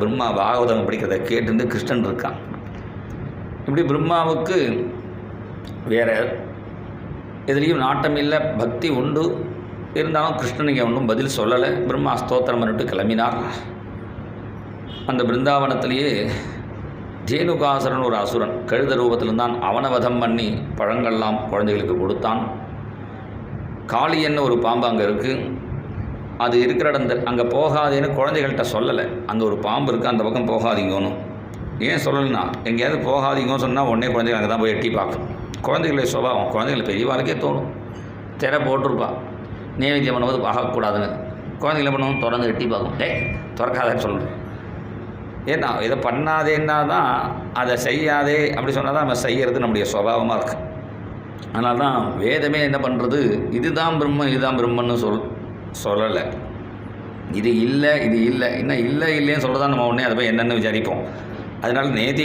பிரம்மா பாகவதம் படிக்கிறத கேட்டுட்டு கிருஷ்ணன் இருக்கான். இப்படி பிரம்மாவுக்கு வேறு எதுலேயும் நாட்டம் இல்லை, பக்தி உண்டு. இருந்தாலும் கிருஷ்ணனுக்கு ஒன்றும் பதில் சொல்லலை. பிரம்மா ஸ்தோத்திரம் பண்ணிட்டு கிளம்பினார். அந்த பிருந்தாவனத்திலேயே தேனுகாசுரன் ஒரு அசுரன் கழுத ரூபத்தில்தான் அவனை வதம் பண்ணி பழங்கள்லாம் குழந்தைகளுக்கு கொடுத்தான். காளியன்னு ஒரு பாம்பு அங்கே இருக்குது. அது இருக்கிற இடம் அங்கே போகாதேன்னு குழந்தைகள்கிட்ட சொல்லலை. அங்கே ஒரு பாம்பு இருக்குது, அந்த பக்கம் போகாதீங்கன்னு. ஏன் சொல்லலைன்னா, எங்கேயாவது போகாதீங்கன்னு சொன்னால் உடனே குழந்தைகள் அங்கே தான் போய் எட்டி பார்க்கும். குழந்தைகளுடைய சுபாவம், குழந்தைகளை பெரியவாளுக்கே தோணும். திரை போட்டிருப்பா, நைவேத்தியம் பண்ணும்போது பார்க்கக்கூடாதுன்னு. குழந்தைகளை பண்ணுவோம் திறந்து எட்டி பார்க்கும். திறக்காதேன்னு சொல்லுவேன். ஏன்னா இதை பண்ணாதேன்னா தான், அதை செய்யாதே அப்படி சொன்னால் தான் நம்ம செய்கிறது நம்முடைய சுபாவமாக இருக்குது. அதனால தான் வேதமே என்ன பண்ணுறது, இதுதான் பிரம்மன் இதுதான் பிரம்மன்னு சொல்லலை. இது இல்லை இது இல்லை, இன்னும் இல்லை இல்லைன்னு சொல்கிறதான் நம்ம உடனே அதை போய் என்னென்னு விசாரிப்போம். அதனால் நேதி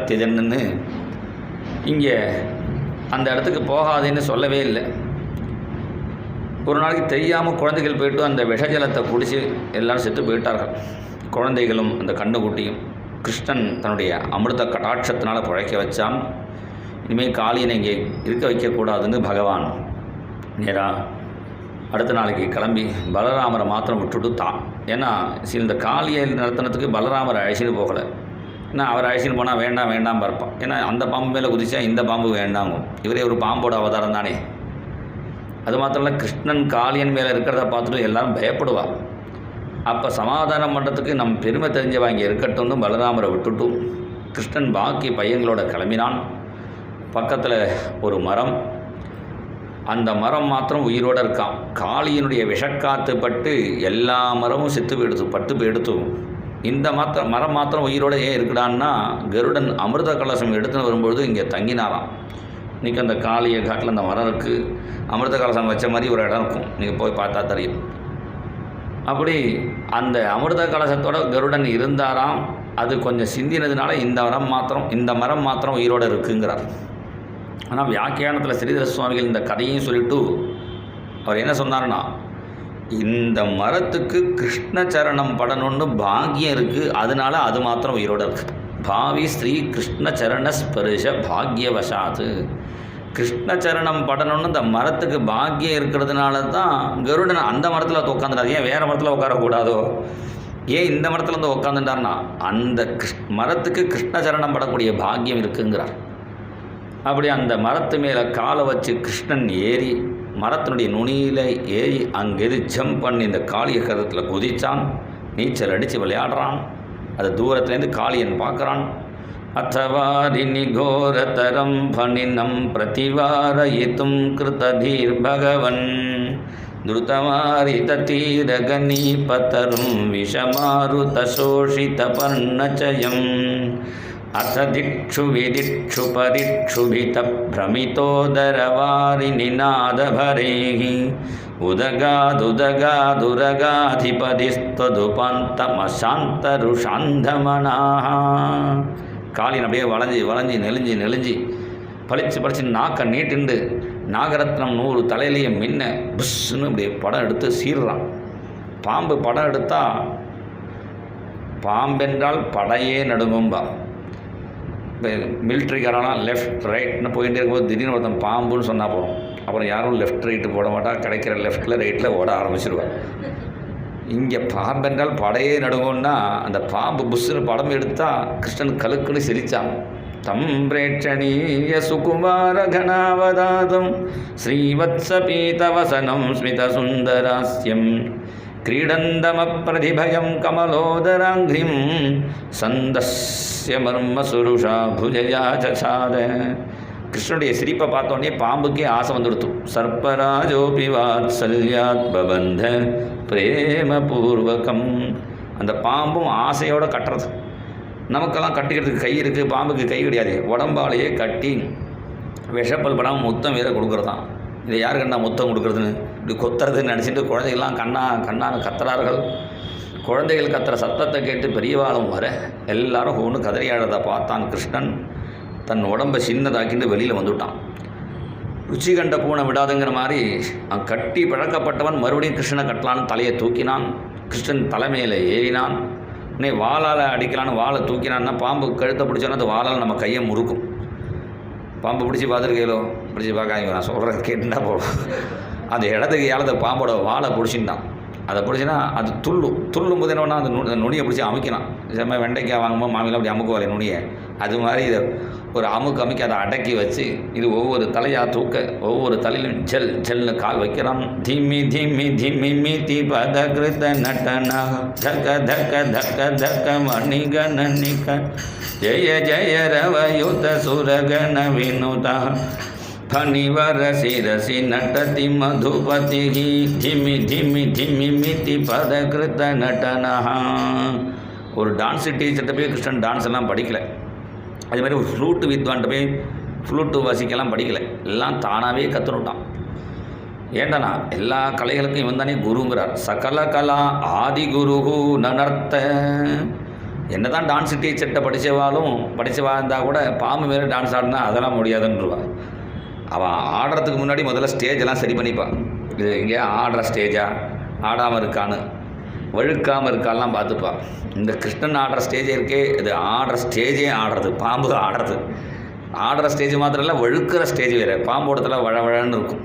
தியஜன்னு இங்கே அந்த இடத்துக்கு போகாதேன்னு சொல்லவே இல்லை. ஒரு நாளைக்கு தெரியாமல் குழந்தைகள் போய்ட்டு அந்த விஷஜலத்தை குடித்து எல்லோரும் செத்து போயிட்டார்கள். குழந்தைகளும் அந்த கண்ணுக்குட்டியும். கிருஷ்ணன் தன்னுடைய அமிர்த கடாட்சத்தினால் பிழைக்க வச்சான். இனிமேல் காளியனை இங்கே இருக்க வைக்கக்கூடாதுன்னு பகவான் நேராக அடுத்த நாளைக்கு கிளம்பி பலராமரை மாத்திரம் விட்டுட்டு தான். ஏன்னா இந்த காளியை நடத்தினத்துக்கு பலராமரை அழைச்சிட்டு போகலை. ஏன்னா அவரை அழைச்சிட்டு போனால் வேண்டாம் வேண்டாம் பார்ப்பான். ஏன்னா அந்த பாம்பு மேலே குதிச்சா இந்த பாம்பு வேண்டாங்கும். இவரே ஒரு பாம்போட அவதாரம் தானே. அது மாத்திரம் இல்லை, கிருஷ்ணன் காளியன் மேலே இருக்கிறத பார்த்துட்டு எல்லாரும் பயப்படுவாள். அப்போ சமாதானம் பண்ணுறதுக்கு நம் பெருமை தெரிஞ்சவா இங்கே இருக்கட்டும்னு பலராமரை விட்டுட்டும் கிருஷ்ணன் பாக்கி பையங்களோட கிளம்பினான். பக்கத்தில் ஒரு மரம், அந்த மரம் மாத்திரம் உயிரோடு இருக்கான். காளியினுடைய விஷக்காத்து பட்டு எல்லா மரமும் செத்து போயிடுத்து, பட்டு போயிடுத்தும். இந்த மரம் மாத்திரம் உயிரோடு ஏன் இருக்குடான்னா, கருடன் அமிர்த கலசம் எடுத்துன்னு வரும்பொழுது இங்கே தங்கினாராம். இன்றைக்கி அந்த காளியை காட்டில் அந்த மரம் இருக்குது. அமிர்த கலசம் வச்ச மாதிரி ஒரு இடம் இருக்கும், நீங்கள் போய் பார்த்தா தெரியும். அப்படி அந்த அமிர்த கலசத்தோட கருடன் இருந்தாராம். அது கொஞ்சம் சிந்தினதுனால இந்த மரம் மாத்திரம் உயிரோடு இருக்குங்கிறார். ஆனால் வியாக்கியானத்தில் ஸ்ரீதர சுவாமிகள் இந்த கதையும் சொல்லிவிட்டு அவர் என்ன சொன்னார்னா, இந்த மரத்துக்கு கிருஷ்ணச்சரணம் படணுன்னு பாக்கியம் இருக்குது, அதனால அது மாத்திரம் உயிரோடு இருக்குது. பாவி ஸ்ரீ கிருஷ்ணச்சரண ஸ்பரிஷ பாக்யவசாத்து. கிருஷ்ணச்சரணம் படணுன்னு இந்த மரத்துக்கு பாக்கியம் இருக்கிறதுனால தான் கருடன் அந்த மரத்தில் உட்காந்துட்டார். ஏன் வேறு மரத்தில் உட்காரக்கூடாதோ? ஏன் இந்த மரத்தில் வந்து உட்காந்துட்டார்னா, அந்த மரத்துக்கு கிருஷ்ணச்சரணம் படக்கூடிய பாக்கியம் இருக்குங்கிறார். அப்படி அந்த மரத்து மேலே காலை வச்சு கிருஷ்ணன் ஏறி மரத்தினுடைய நுனியில் ஏறி அங்கேது ஜம்ப் பண்ணி இந்த காளிய கரத்தில் குதித்தான். நீச்சல் அடித்து விளையாடுறான். அது தூரத்துலேருந்து காளியன் பார்க்குறான். அத்தவாரிணி கோரதரம் பணினம் பிரதிவாரயித்தும் கிருததீர் பகவன் துருதமாரித தீரகனி பதரும் விஷமாருத சோஷித பர்ணச்சயம் அத திக்ஷு விதிக்ஷு பரிக்ஷுபித பிரமிதோதரவாரிணி நாதபரேஹி உதகாதுதகாதுரகாதிபதிஸ்ததுபாந்தமசாந்தருஷாந்தமனாஹ. காளியன் அப்படியே வளைஞ்சி நெளிஞ்சு பளிச்சு நாக்க நீட்டிண்டு நாகரத்னம் 100 தலையிலேயே மின்ன புஷ்ன்னு இப்படி படம் எடுத்து சீர்றான். பாம்பு படம் எடுத்தால் பாம்பென்றால் படையே நடுங்கும்பா. இப்போ மிலிட்ரிக்காரெல்லாம் லெஃப்ட் ரைட்னு போயிட்டே இருக்கும்போது திடீர்னு ஒருத்தன் பாம்புன்னு சொன்னால் போகிறோம். அப்புறம் யாரும் லெஃப்ட் ரைட்டு போட மாட்டா, கிடைக்கிற லெஃப்ட்டில் ரைட்டில் ஓட ஆரம்பிச்சிருவார். இங்கே பாம்பென்றால் படையே நடுங்கும்னா அந்த பாம்பு புஷ்ஷுன்னு படம் எடுத்தால் கிருஷ்ணன் கலுக்குன்னு சிரித்தான். தம் பிரேட்சணீய சுகுமார கணாவதாதம் ஸ்ரீவத்ஸபீதவசனம் ஸ்மித சுந்தராஸ்யம் கிரீடந்தம பிரதிபயம் கமலோதராங்கிரிம் சந்தஸ்ய மர்ம சுருஷா புஜயா சசாத. கிருஷ்ணனுடைய சிரிப்பை பார்த்தோன்னே பாம்புக்கே ஆசை வந்துடுத்து. சர்ப்பராஜோபி வாத்சல்யாத் பபந்த பிரேமபூர்வகம். அந்த பாம்பும் ஆசையோடு கட்டுறது. நமக்கெல்லாம் கட்டிக்கிறதுக்கு கை இருக்குது, பாம்புக்கு கை கிடையாது. உடம்பாலேயே கட்டி விஷப்பல் படாமல் முத்தம் வேற கொடுக்குறதான். இதை யார் கண்ணா முத்தம் கொடுக்குறதுன்னு இப்படி கொத்துறதுன்னு நினச்சிட்டு குழந்தைகள்லாம் கண்ணான்னு கத்துறார்கள். குழந்தைகள் கத்துற சத்தத்தை கேட்டு பெரியவாளும் வர எல்லாரும் ஒன்று கதறியாடுறதை பார்த்தான் கிருஷ்ணன். தன் உடம்பை சின்னதாக்கிட்டு வெளியில் வந்துவிட்டான். ருச்சி கண்ட பூனை விடாதுங்கிற மாதிரி அவன் கட்டி பழக்கப்பட்டவன் மறுபடியும் கிருஷ்ணனை கட்டலான்னு தலையை தூக்கினான். கிருஷ்ணன் தலைமையில் ஏறினான். இன்னும் வாளால் அடிக்கலான்னு வாழை தூக்கினான்னா பாம்பு கழுத்தை பிடிச்சோன்னா அந்த வாளால் நம்ம கையை முறுக்கும். பாம்பு பிடிச்சி பார்த்துருக்கீங்களோ? பிடிச்சி பார்க்காங்க, நான் சொல்கிறேன் கேட்டுட்டா போடும். அந்த இடத்துக்கு ஏழத்தை பாம்போட வாழை பிடிச்சிட்டான். அதை பிடிச்சின்னா அது துள்ளும் போது என்னன்னா அந்த நுனியை பிடிச்சி அமைக்கலாம். செம்ம வெண்டைக்காய் வாங்கும்போது மாமிலாம் அப்படி அமுக்குவாள் நுனியை, அது மாதிரி இதை ஒரு அமுக்கி அதை அடக்கி வச்சு இது ஒவ்வொரு தலையாக தூக்க ஒவ்வொரு தலையிலும் ஜெல் ஜெல்னு கால் வைக்கிறான். திம்மி திம்மி திம்மி மீதி பத கிருத நட்டனா தக்க தக்க தக்க தக்க மணிகணிக ஜெய ஜெய ரவயுத சுரகண வினுதா ஃபணிவர சிரசி நட்டதி மதுபதி திமி திமி திமி மிதி பத கிருத நட்டனா. ஒரு டான்ஸு டீச்சர்கிட்ட போய் கிருஷ்ணன் டான்ஸ் எல்லாம் படிக்கலை. அதே மாதிரி ஒரு ஃப்ளூட்டு வித்வான்கிட்ட போய் ஃப்ளூட்டு வாசிக்கலாம் படிக்கலை. எல்லாம் தானாகவே கற்றுனுட்டான். ஏண்டனா எல்லா கலைகளுக்கும் இவன் தானே குருங்கிறார். சகல கலா ஆதி குருகு நனர்த்த. என்ன தான் டான்ஸு டீச்சர்கிட்ட படித்தவா இருந்தால் கூட பாம்பு மேலே டான்ஸ் ஆடினா அதெல்லாம் முடியாதுன்றவா. அவன் ஆடுறதுக்கு முன்னாடி முதல்ல ஸ்டேஜெல்லாம் சரி பண்ணிப்பான். இது இங்கே ஆடுற ஸ்டேஜா ஆடாமல் இருக்கான்னு வழுக்காமல் இருக்காலாம் பார்த்துப்பா. இந்த கிருஷ்ணன் ஆடுற ஸ்டேஜே இருக்கே, இது ஆடுற ஸ்டேஜே ஆடுறது, பாம்பு ஆடுற ஸ்டேஜ் மாத்திரம் இல்லை, வழுக்கிற ஸ்டேஜ் வேறு. பாம்போடத்தில் வழவழன்னு இருக்கும்.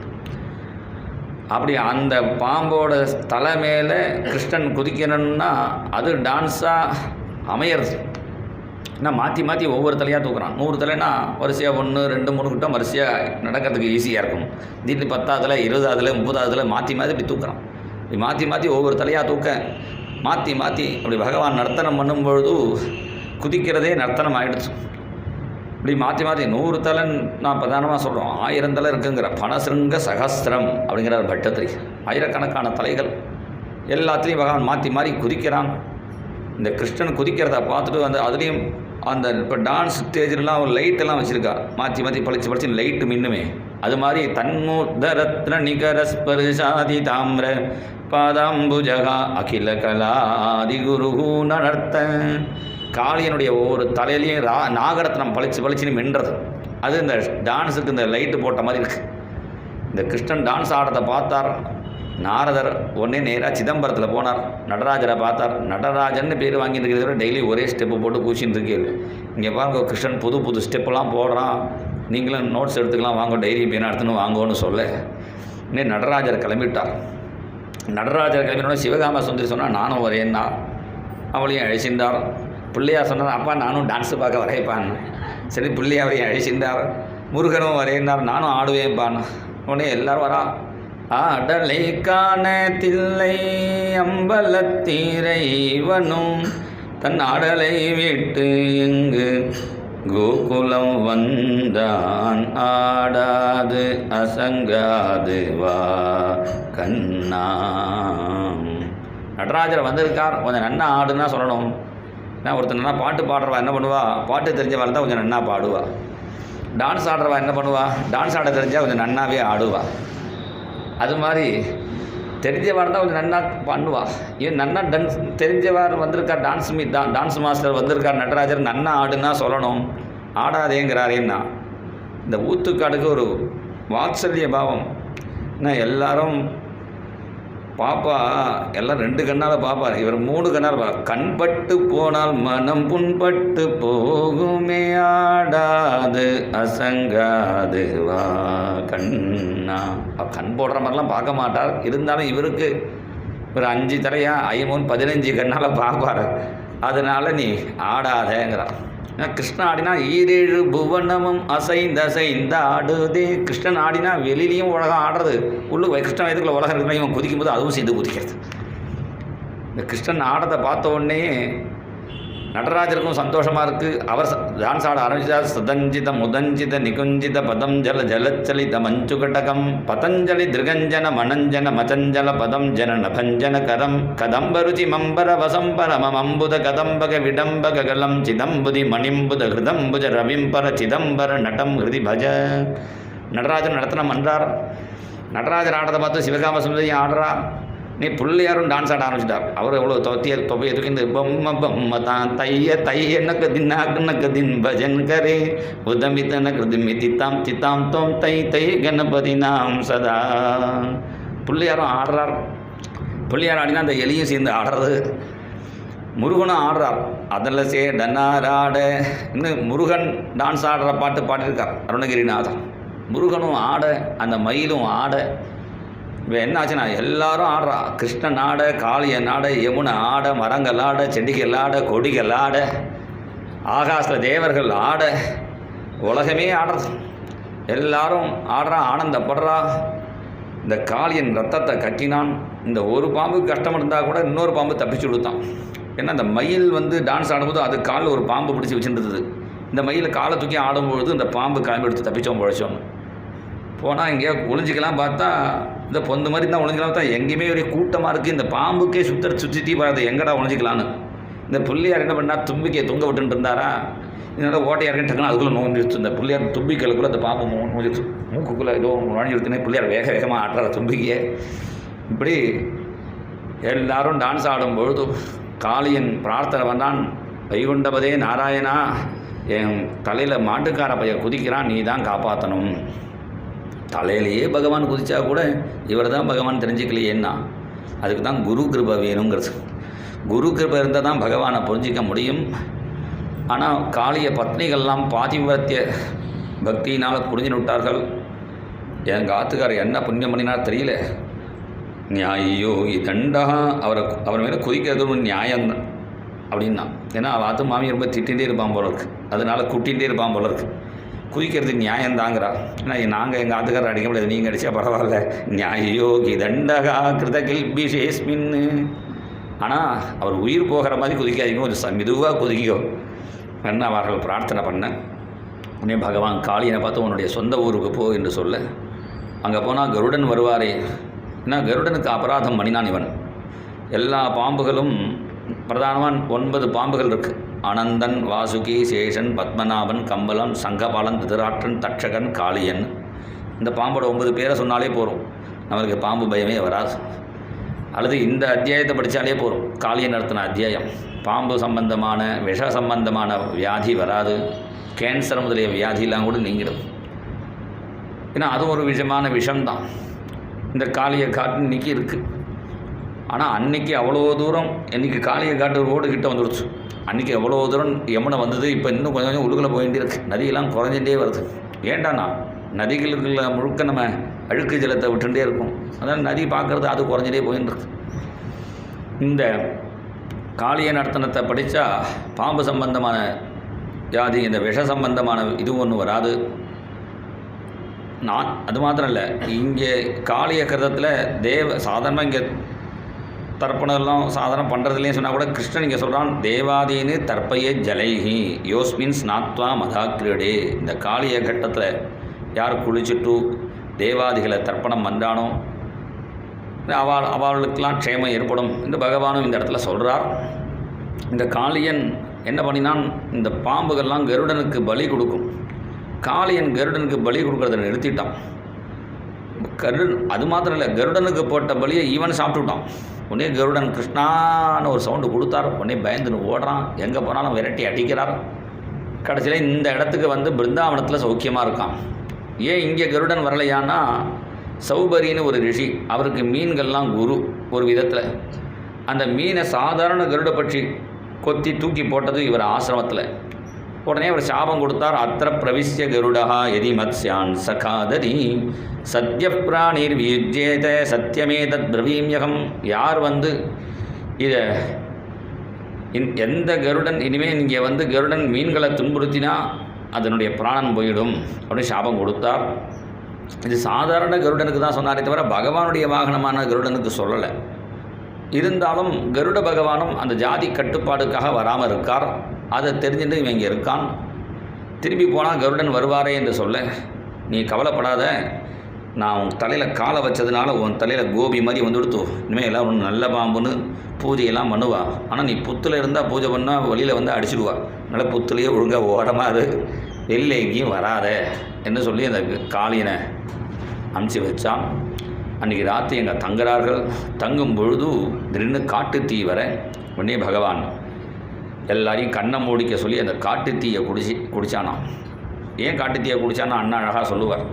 அப்படி அந்த பாம்போட தலை மேலே கிருஷ்ணன் குதிக்கணும்னா அது டான்ஸாக அமையிறது. ஏன்னா மாற்றி மாற்றி ஒவ்வொரு தலையாக தூக்குறான். 100 தலைனா வரிசையாக 1 2 3 கிட்ட வரிசையாக நடக்கிறதுக்கு ஈஸியாக இருக்கும். திடீர்னு 10ஆவதுல 20ஆவதுல 30ஆவதுல மாற்றி மாற்றி இப்படி தூக்குறான். இப்படி மாற்றி மாற்றி ஒவ்வொரு தலையாக தூக்க மாற்றி அப்படி பகவான் நர்த்தனம் பண்ணும்பொழுது குதிக்கிறதே நர்த்தனம் ஆகிடுச்சு. இப்படி மாற்றி 100 தலைன்னு நான் பிரதானமாக சொல்கிறோம். 1000 தலை இருக்குங்கிற பணசிருங்க சகஸ்திரம் அப்படிங்கிற பட்டத்திரி. ஆயிரக்கணக்கான தலைகள் எல்லாத்துலேயும் பகவான் மாற்றி குதிக்கிறான். இந்த கிருஷ்ணன் குதிக்கிறத பார்த்துட்டு அதுலேயும் அந்த இப்போ டான்ஸ் ஸ்டேஜ்லாம் ஒரு லைட்டெல்லாம் வச்சுருக்கா. மாற்றி பளிச்சு லைட்டு மின்னுமே. அது மாதிரி தன்முதரத்ன நிகரஸ்பர்ஷாதி தாமிர பாதாம்புஜகா அகில கலாதி குருகு நர்த்த. காளியனுடைய ஒவ்வொரு தலையிலையும் நாகரத்னம் பளிச்சுன்னு மின்றது. அது இந்த டான்ஸுக்கு இந்த லைட்டு போட்ட மாதிரி இருக்குது. இந்த கிருஷ்ணன் டான்ஸ் ஆடுறதை பார்த்தார் நாரதர். உடனே நேராக சிதம்பரத்தில் போனார். நடராஜரை பார்த்தார். நடராஜன்னு பேர் வாங்கிட்டு இருக்கிறத டெய்லி ஒரே ஸ்டெப்பு போட்டு கூச்சின்னு இருக்கீங்க. இங்கே பாருங்க, கிருஷ்ணன் புது ஸ்டெப்பெல்லாம் போடுறான். நீங்களும் நோட்ஸ் எடுத்துக்கலாம் வாங்க, டைரி பேனா எடுத்துன்னு வாங்கன்னு சொல்ல இன்னும் நடராஜர் கிளம்பிட்டார். நடராஜர் கிளம்பினோட சிவகாம சுந்தரி சொன்னால் நானும் வரேன்னா அவளையும் அழைச்சிருந்தார். பிள்ளையார் சொன்னார், அப்பா நானும் டான்ஸு பார்க்க வரையப்பான்னு. சரி பிள்ளையாரையும் அழைச்சிருந்தார். முருகனும் வரையினார், நானும் ஆடுவேன்ப்பான்னு. உடனே எல்லோரும் வரா. ஆடலை காண தில்லை அம்பலத்தீரைவனும் தன் ஆடலை விட்டு இங்கு கோகுலம் வந்தான். ஆடாது அசங்காது வா கண்ணா. நடராஜர் வந்திருக்கார், கொஞ்சம் நன்னா ஆடுன்னா சொல்லணும். ஏன்னா ஒருத்தர் நல்லா பாட்டு பாடுறவா என்ன பண்ணுவா, பாட்டு தெரிஞ்சவா இருந்தால் கொஞ்சம் நன்னா பாடுவா. டான்ஸ் ஆடுறவா என்ன பண்ணுவா, டான்ஸ் ஆட தெரிஞ்சால் கொஞ்சம் நன்னாவே ஆடுவா. அது மாதிரி தெரிஞ்சவார் தான் கொஞ்சம் நன்னா பண்ணுவா. ஏன் நன்னா டான்ஸ் தெரிஞ்சவார் வந்திருக்கார், டான்ஸ் மாஸ்டர் வந்திருக்கார் நடராஜர், நன்னா ஆடுன்னா சொல்லணும். ஆடாதேங்கிறாரேன்னா இந்த ஊத்துக்காடுக்கு ஒரு வாத்சல்ய பாவம். ஏன்னா எல்லாரும் பாப்பா எல்லாம் 2 கண்ணால் பார்ப்பார், இவர் 3 கண்ணால் பார்ப்பார். கண்பட்டு போனால் மனம் புண்பட்டு போகுமே, ஆடாது அசங்காது வா கண்ணா. கண் போடுற மாதிரிலாம் பார்க்க மாட்டார். இருந்தாலும் இவருக்கு ஒரு 5 தலையா 15 கண்ணால் பார்ப்பார். அதனால் நீ ஆடாதேங்கிறார். கிருஷ்ணன் ஆடினா 7 புவனமும் அசைந்த ஆடுதே. கிருஷ்ணன் ஆடினா வெளியிலையும் உலகம் ஆடுறது, கிருஷ்ணன் வயதுக்குள்ள உலகம் இருக்கிற இவன் குதிக்கும் போது அதுவும் சேர்ந்து குதிக்கிறது. இந்த கிருஷ்ணன் ஆடத்தை பார்த்த உடனே நடராஜருக்கும் சந்தோஷமாக இருக்குது. அவர் டான்ஸ் ஆட ஆரம்பித்தார். சுதஞ்சித முதஞ்சித நிகுஞ்சித பதம் ஜலச்சலித மஞ்சுகட்டகம் பதஞ்சலி திருகஞ்சன மணஞ்சன மச்சஞ்சல பதம் ஜன நபஞ்சன கரம் கதம்பருச்சி மம்பர வசம்பர மம்புத கதம்பக விடம்பக கலம் சிதம்புதி மணிம்புத ஹிருதம்புஜ ரவிம்பர சிதம்பர நடம் ஹிருதி பஜ. நடராஜன் நடத்தனம் பண்ணுறார். நடராஜர் ஆடுறதை பார்த்து சிவகாம சுந்தரி ஆடுறா. நீ பிள்ளையாரும் டான்ஸ் ஆட ஆரம்பிச்சிட்டார். அவர் எவ்வளோ தொப்பையை தூக்கி பொம்மை பொம்மை தான் தைய நக்கு தின்னாக்கு தின் பஜன் கரே உதமித்தன கிருதிமி தித்தாம் தோம் தை கணபதி நாம் சதா. பிள்ளையாரும் ஆடுறார். பிள்ளையார் ஆடினா அந்த எலியும் சேர்ந்து ஆடுறது. முருகனும் ஆடுறார். அதில் டன்னாராட இன்னும் முருகன் டான்ஸ் ஆடுற பாட்டு பாடியிருக்கார் அருணகிரிநாதர். முருகனும் ஆட, அந்த மயிலும் ஆட. இப்போ என்ன ஆச்சுன்னா எல்லாரும் ஆடுறா. கிருஷ்ணன் ஆட, காளியன் ஆட, யமுனை ஆட, மரங்கள் ஆட, செடிகள் ஆட, கொடிகள் ஆட, ஆகாசில் தேவர்கள் ஆட, உலகமே ஆடுறது. எல்லாரும் ஆடுறா, ஆனந்தப்படுறா. இந்த காளியன் ரத்தத்தை கட்டினான். இந்த ஒரு பாம்புக்கு கஷ்டம் இருந்தால் கூட இன்னொரு பாம்பு தப்பிச்சு கொடுத்தான். ஏன்னா இந்த மயில் டான்ஸ் ஆடும்போது அது காலில் ஒரு பாம்பு பிடிச்சி வச்சுருந்தது. இந்த மயில் காலை தூக்கி ஆடும்பொழுது இந்த பாம்பு கிளம்பி எடுத்து தப்பிச்சோம் பிழைச்சோம். போனால் எங்கேயோ ஒளிஞ்சிக்கலாம் பார்த்தா இந்த பொந்து மாதிரி தான் ஒளிஞ்சிக்கலாம் பார்த்தா எங்கேயுமே ஒரே கூட்டமாக இருக்குது. இந்த பாம்புக்கே சுற்றி வராது, எங்கடா ஒளிஞ்சிக்கலான்னு. இந்த பிள்ளையார் என்ன பண்ணால் தும்பிக்கையை தொங்க விட்டுட்டு இருந்தாரா, இதனால் ஓட்டையாக இருக்குன்னு டக்குன்னு அதுக்குள்ளே நோஞ்சிடுச்சு. இந்த பிள்ளையார் தும்பிக்கைக்குள்ளே அந்த பாம்பு நோஞ்சிடுச்சு. மூக்குக்குள்ளே ஏதோ நுழைஞ்சிடுச்சுன்னே பிள்ளையார் வேக வேகமாக ஆட்டுற தும்பிக்கையை. இப்படி எல்லாரும் டான்ஸ் ஆடும்பொழுது காளியன் பிரார்த்தனை பண்ணான், வைகுண்டபதே நாராயணா, என் தலையில் மாட்டுக்கார பையன் குதிக்கிறான், நீ தான் காப்பாற்றணும். தலையிலேயே பகவான் குதித்தா கூட இவர் தான் பகவான் தெரிஞ்சுக்கலையேன்னா, அதுக்கு தான் குரு கிருபை வேணுங்கிறது. குரு கிருபை இருந்தால் தான் பகவானை புரிஞ்சிக்க முடியும். ஆனால் காளிய பத்னிகள்லாம் பாதிவிரத்திய பக்தியினால் புரிஞ்சுன்னு விட்டார்கள். எங்கள் ஆத்துக்காரர் என்ன புண்ணியம் பண்ணினார் தெரியல, நியாயோ இதண்டா அவர் மேலே குதிக்கிறது ஒரு நியாயம்தான் அப்படின்னா. ஏன்னா அவள் ஆத்து மாமி ரொம்ப திட்டிகிட்டே இருப்பான் போல இருக்கு, அதனால் குட்டிகிட்டே இருப்பான் போல இருக்கு. குதிக்கிறது நியாயந்தாங்கிறா. ஏன்னா நாங்கள் எங்கள் ஆத்துக்காரர் அடிக்க முடியாது, நீங்கள் அடித்தா பரவாயில்ல. நியாயோ இதண்டகா கிருத கில்பிஷேஸ்மின்னு. ஆனால் அவர் உயிர் போகிற மாதிரி குதிக்காதீங்க, கொஞ்சம் மெதுவாக குதிக்கோ என்ன அவர்கள் பிரார்த்தனை பண்ண. உடனே பகவான் காளியனை பார்த்து உன்னுடைய சொந்த ஊருக்கு போ என்று சொல்ல, அங்கே போனால் கருடன் வருவாரே. ஏன்னா கருடனுக்கு அபராதம் பண்ணினான் இவன். எல்லா பாம்புகளும் பிரதானமாக 9 பாம்புகள் இருக்குது. அனந்தன், வாசுகி, சேஷன், பத்மநாபன், கம்பலன், சங்கபாலன், திருதராட்டன், தட்சகன், காளியன். இந்த பாம்போட 9 பேரை சொன்னாலே போகிறோம், நம்மளுக்கு பாம்பு பயமே வராது. அல்லது இந்த அத்தியாயத்தை படித்தாலே போகிறோம், காளியன் நடத்தின அத்தியாயம். பாம்பு சம்பந்தமான விஷ சம்பந்தமான வியாதி வராது, கேன்சர் முதலிய வியாதியெல்லாம் கூட நீங்கிடும். ஏன்னா அதுவும் ஒரு விஷமான விஷம்தான். இந்த காளியை காட்டு இன்றைக்கி இருக்குது. ஆனால் அன்றைக்கி அவ்வளோ தூரம், இன்றைக்கி காளியை காட்டு ரோடுக்கிட்ட வந்துடுச்சு. அன்றைக்கி எவ்வளோ தூரம் யமுனை வந்தது, இப்போ இன்னும் கொஞ்சம் கொஞ்சம் உள்ளுக்குள்ளே போயிட்டே இருக்குது. நதியெல்லாம் குறைஞ்சிட்டே வருது. ஏண்டாண்ணா நதிகளுக்குள்ள முழுக்க நம்ம அழுக்கு ஜலத்தை விட்டுட்டே இருக்கும். அதனால் நதி பார்க்குறது அது குறைஞ்சிட்டே போயின்னு இருக்கு. இந்த காளிய நர்த்தனத்தை படித்தா பாம்பு சம்பந்தமான வியாதி, இந்த விஷ சம்பந்தமான இது ஒன்றும் வராது. நான் அது மாத்திரம் இல்லை, இங்கே காளிய கிருதத்தில் சாதாரணமாக இங்கே தர்ப்பணெல்லாம் சாதாரணம் பண்ணுறதுலேயும் சொன்னால் கூட கிருஷ்ணன் இங்கே சொல்கிறான், தேவாதீனு தர்ப்பையே ஜலைஹி யோஸ்மின் ஸ்நாத்வா மதாக்கிரடே. இந்த காளிய கட்டத்தில் யார் குளிச்சுட்டு தேவாதிகளை தர்ப்பணம் பண்ணுறானோ அவளுக்கெல்லாம் க்ஷேமம் ஏற்படும் என்று பகவானும் இந்த இடத்துல சொல்கிறார். இந்த காளியன் என்ன பண்ணினான், இந்த பாம்புகள்லாம் கருடனுக்கு பலி கொடுக்கும். காளியன் கருடனுக்கு பலி கொடுக்குறத நிறுத்திட்டான். அது மாத்திரம் இல்லை, கருடனுக்கு போட்ட பலியை ஈவன் சாப்பிட்டுட்டான். உடனே கருடன் கிருஷ்ணான்னு ஒரு சவுண்டு கொடுத்தார். உடனே பயந்துன்னு ஓடுறான், எங்கே போனாலும் விரட்டி அடிக்கிறார். கடைசியில் இந்த இடத்துக்கு பிருந்தாவனத்தில் சௌக்கியமாக இருக்கான். ஏன் இங்கே கருடன் வரலையான்னா, சௌபரின்னு ஒரு ரிஷி, அவருக்கு மீன்கள்லாம் குரு ஒரு விதத்தில். அந்த மீனை சாதாரண கருட பட்சி கொத்தி தூக்கி போட்டது இவர் ஆசிரமத்தில். உடனே அவர் சாபம் கொடுத்தார், அத்திர பிரவிஷ்ய கருடா எதி மத்ஸ்யான் சகாதரி சத்ய பிராணீர் வியுஜ்யேத சத்தியமே தத் பிரவீமியகம். யார் இதை எந்த கருடன் இனிமேல் இங்கே கருடன் மீன்களை துன்புறுத்தினா அதனுடைய பிராணன் போயிடும் அப்படின்னு சாபம் கொடுத்தார். இது சாதாரண கருடனுக்கு தான் சொன்னாரே தவிர பகவானுடைய வாகனமான கருடனுக்கு சொல்லலை. இருந்தாலும் கருட பகவானும் அந்த ஜாதி கட்டுப்பாடுக்காக வராமல் இருக்கார். அதை தெரிஞ்சுட்டு இவன் இங்கே இருக்கான். திரும்பி போனால் கருடன் வருவாரே என்று சொல்ல, நீ கவலைப்படாத, நான் உன் தலையில் காலை வச்சதுனால உன் தலையில் கோபி மாதிரி வந்துடுத்து, இனிமேல் எல்லாம் ஒன்று நல்ல பாம்புன்னு பூஜையெல்லாம் பண்ணுவா. ஆனால் நீ புத்தில் இருந்தால் பூஜை பண்ணால் வெளியில் அடிச்சுடுவா. அதனால் புத்துலேயே ஒழுங்காக ஓடமாறு, வெளியில் எங்கேயும் வராத என்று சொல்லி அந்த காளியனை அனுப்பிச்சி வச்சான். அன்றைக்கி ராத்திரி எங்கள் தங்குறார்கள். தங்கும் பொழுது திடீர்னு காட்டு தீ வர, உடனே பகவான் எல்லாரையும் கண்ணை மூடிக்க சொல்லி அந்த காட்டு தீயை குடிச்சானான். ஏன் காட்டு தீயை குடித்தானா அண்ணா அழகாக சொல்லுவார்.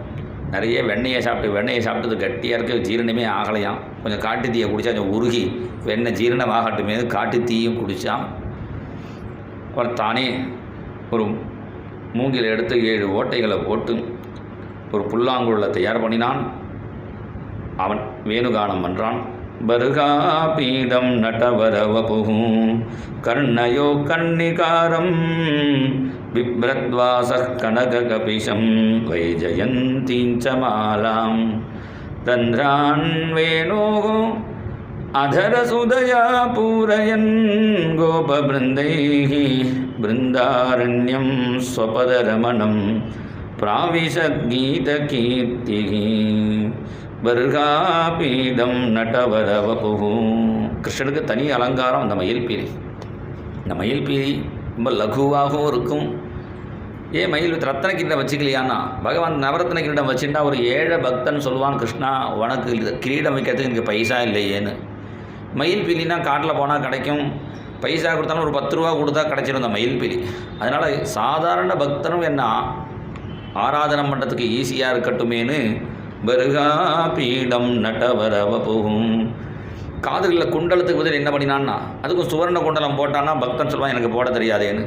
நிறைய வெண்ணெயை சாப்பிட்டது கட்டியாக இருக்க ஜீரணமே ஆகலையாம். கொஞ்சம் காட்டு தீயை குடித்தா கொஞ்சம் உருகி வெண்ணெய் ஜீரணமாகட்டுமே காட்டு தீயும் குடித்தான். அப்புறம் தானே ஒரு மூங்கில் எடுத்து 7 ஓட்டைகளை போட்டு ஒரு புல்லாங்குழலை தயார் பண்ணினான். அவன் வேணுகானம் பண்ணுறான். பருகா பீடம் நடவரவபுஹு கர்ணயோ கன்னிகாரம் பிப்ரத்வாச கனககபிஷம் வைஜயந்தீஞ்ச மாலாம் ரந்த்ரான் வேணோ அதரசுதயா பூரயன் கோபபிருந்தைः பிருந்தாரண்யம் ஸ்வபதரமணம் பிராவிஷத்கீதகீர்த்திः பர்காபீடம் நடவரவபுஹு. கிருஷ்ணனுக்கு தனி அலங்காரம் அந்த மயில்பீலி. இந்த மயில்பீலி ரொம்ப லகுவாகவும் இருக்கும். ஏன் மயில் ரத்தன கிரீடம் வச்சுக்கலையான்னா, பகவான் நவரத்ன கிரீடம் வச்சுட்டா ஒரு ஏழை பக்தன் சொல்லுவான், கிருஷ்ணா உனக்கு கிரீடம் வைக்கிறதுக்கு எனக்கு பைசா இல்லையேன்னு. மயில் பீலினா காட்டில் போனால் கிடைக்கும், பைசா கொடுத்தாலும் ஒரு 10 ரூபா கொடுத்தா கிடைச்சிடும் அந்த மயில் பீலி. அதனால் சாதாரண பக்தனும் என்ன ஆராதனம் பண்ணுறதுக்கு ஈஸியாக இருக்கட்டுமேனு பருகா பீடம் நடவரவபுஹும். காதுகளில் குண்டலத்துக்கு பதில் என்ன பண்ணினான்னா, அதுக்கும் சுவர்ண குண்டலம் போட்டான்னா பக்தன் சொல்லுவான் எனக்கு போட தெரியாதேன்னு.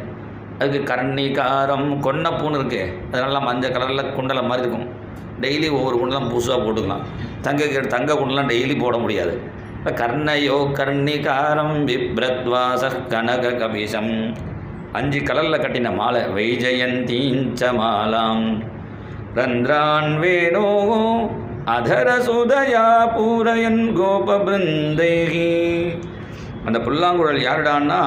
அதுக்கு கர்ணிகாரம் கொன்னப்பூன்னு இருக்குது, அதனால மஞ்சள் கலரில் குண்டலம் மாதிரி இருக்கும். டெய்லி ஒவ்வொரு குண்டலம் புதுசாக போட்டுக்கலாம். தங்க குண்டலம் டெய்லி போட முடியாது. கர்ணயோ கர்ணிகாரம் பிப்ரத்வாச கனக கபிஷம் 5 கலரில் கட்டின மாலை வைஜயந்தீஞ்ச மாலாம் ரந்த்ரான் வேணோ அதரசுதயா பூரயன் கோபபிருந்தைஹி. அந்த புல்லாங்குழல் யாருடான்னா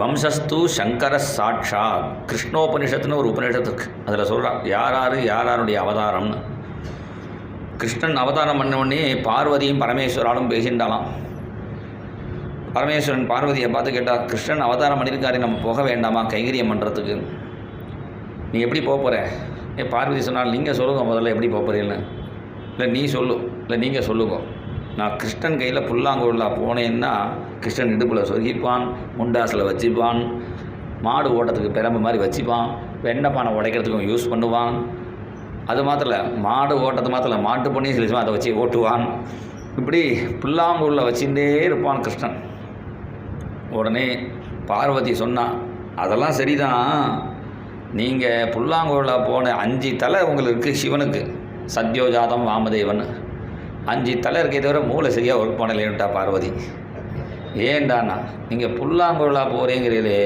வம்சஸ்து சங்கர சாட்சாத். கிருஷ்ணோபனிஷத்துன்னு ஒரு உபநிஷத்து இருக்குது, அதில் சொல்கிறான் யாருடைய அவதாரம்னு. கிருஷ்ணன் அவதாரம் பண்ண உடனே பார்வதியும் பரமேஸ்வராலும் பேசிண்டாலாம். பரமேஸ்வரன் பார்வதியை பார்த்து கேட்டால், கிருஷ்ணன் அவதாரம் பண்ணியிருக்காரு, நம்ம போக வேண்டாமா கைங்கரியம் பண்ணுறதுக்கு? நீ எப்படி போகிற? பார்வதி சொன்னால், நீங்கள் சொல்லுங்க முதல்ல எப்படி போகிறீன்னு. இல்லை நீ சொல்லு, இல்லை நீங்கள் சொல்லுங்க. நான் கிருஷ்ணன் கையில் புல்லாங்குழலாக போனேன்னா கிருஷ்ணன் இடுப்பில் சொருகிப்பான், முண்டாசில் வச்சுப்பான், மாடு ஓட்டத்துக்கு பிரம்பு மாதிரி வச்சுப்பான், வெண்ணெய் பானை உடைக்கிறதுக்கும் யூஸ் பண்ணுவான். அது மாத்திரம் இல்லை, மாடு ஓட்டத்து மாத்திரம் இல்லை, மாட்டு பொண்ணையும் சிலிச்சுவான், அதை வச்சு ஓட்டுவான். இப்படி புல்லாங்குழலில் வச்சுட்டே இருப்பான் கிருஷ்ணன். உடனே பார்வதி சொன்னான், அதெல்லாம் சரிதான், நீங்கள் புல்லாங்குழலில் போன 5 தலை உங்களுக்கு இருக்குது சிவனுக்கு, சத்யோஜாதம் வாமதேவன் 5 தலை இருக்கே தவிர மூளை சரியாக ஒர்க் பண்ணலேன்ட்டா பார்வதி. ஏண்டாண்ணா நீங்கள் புல்லாங்குழலாக போகிறீங்கிறீங்களே,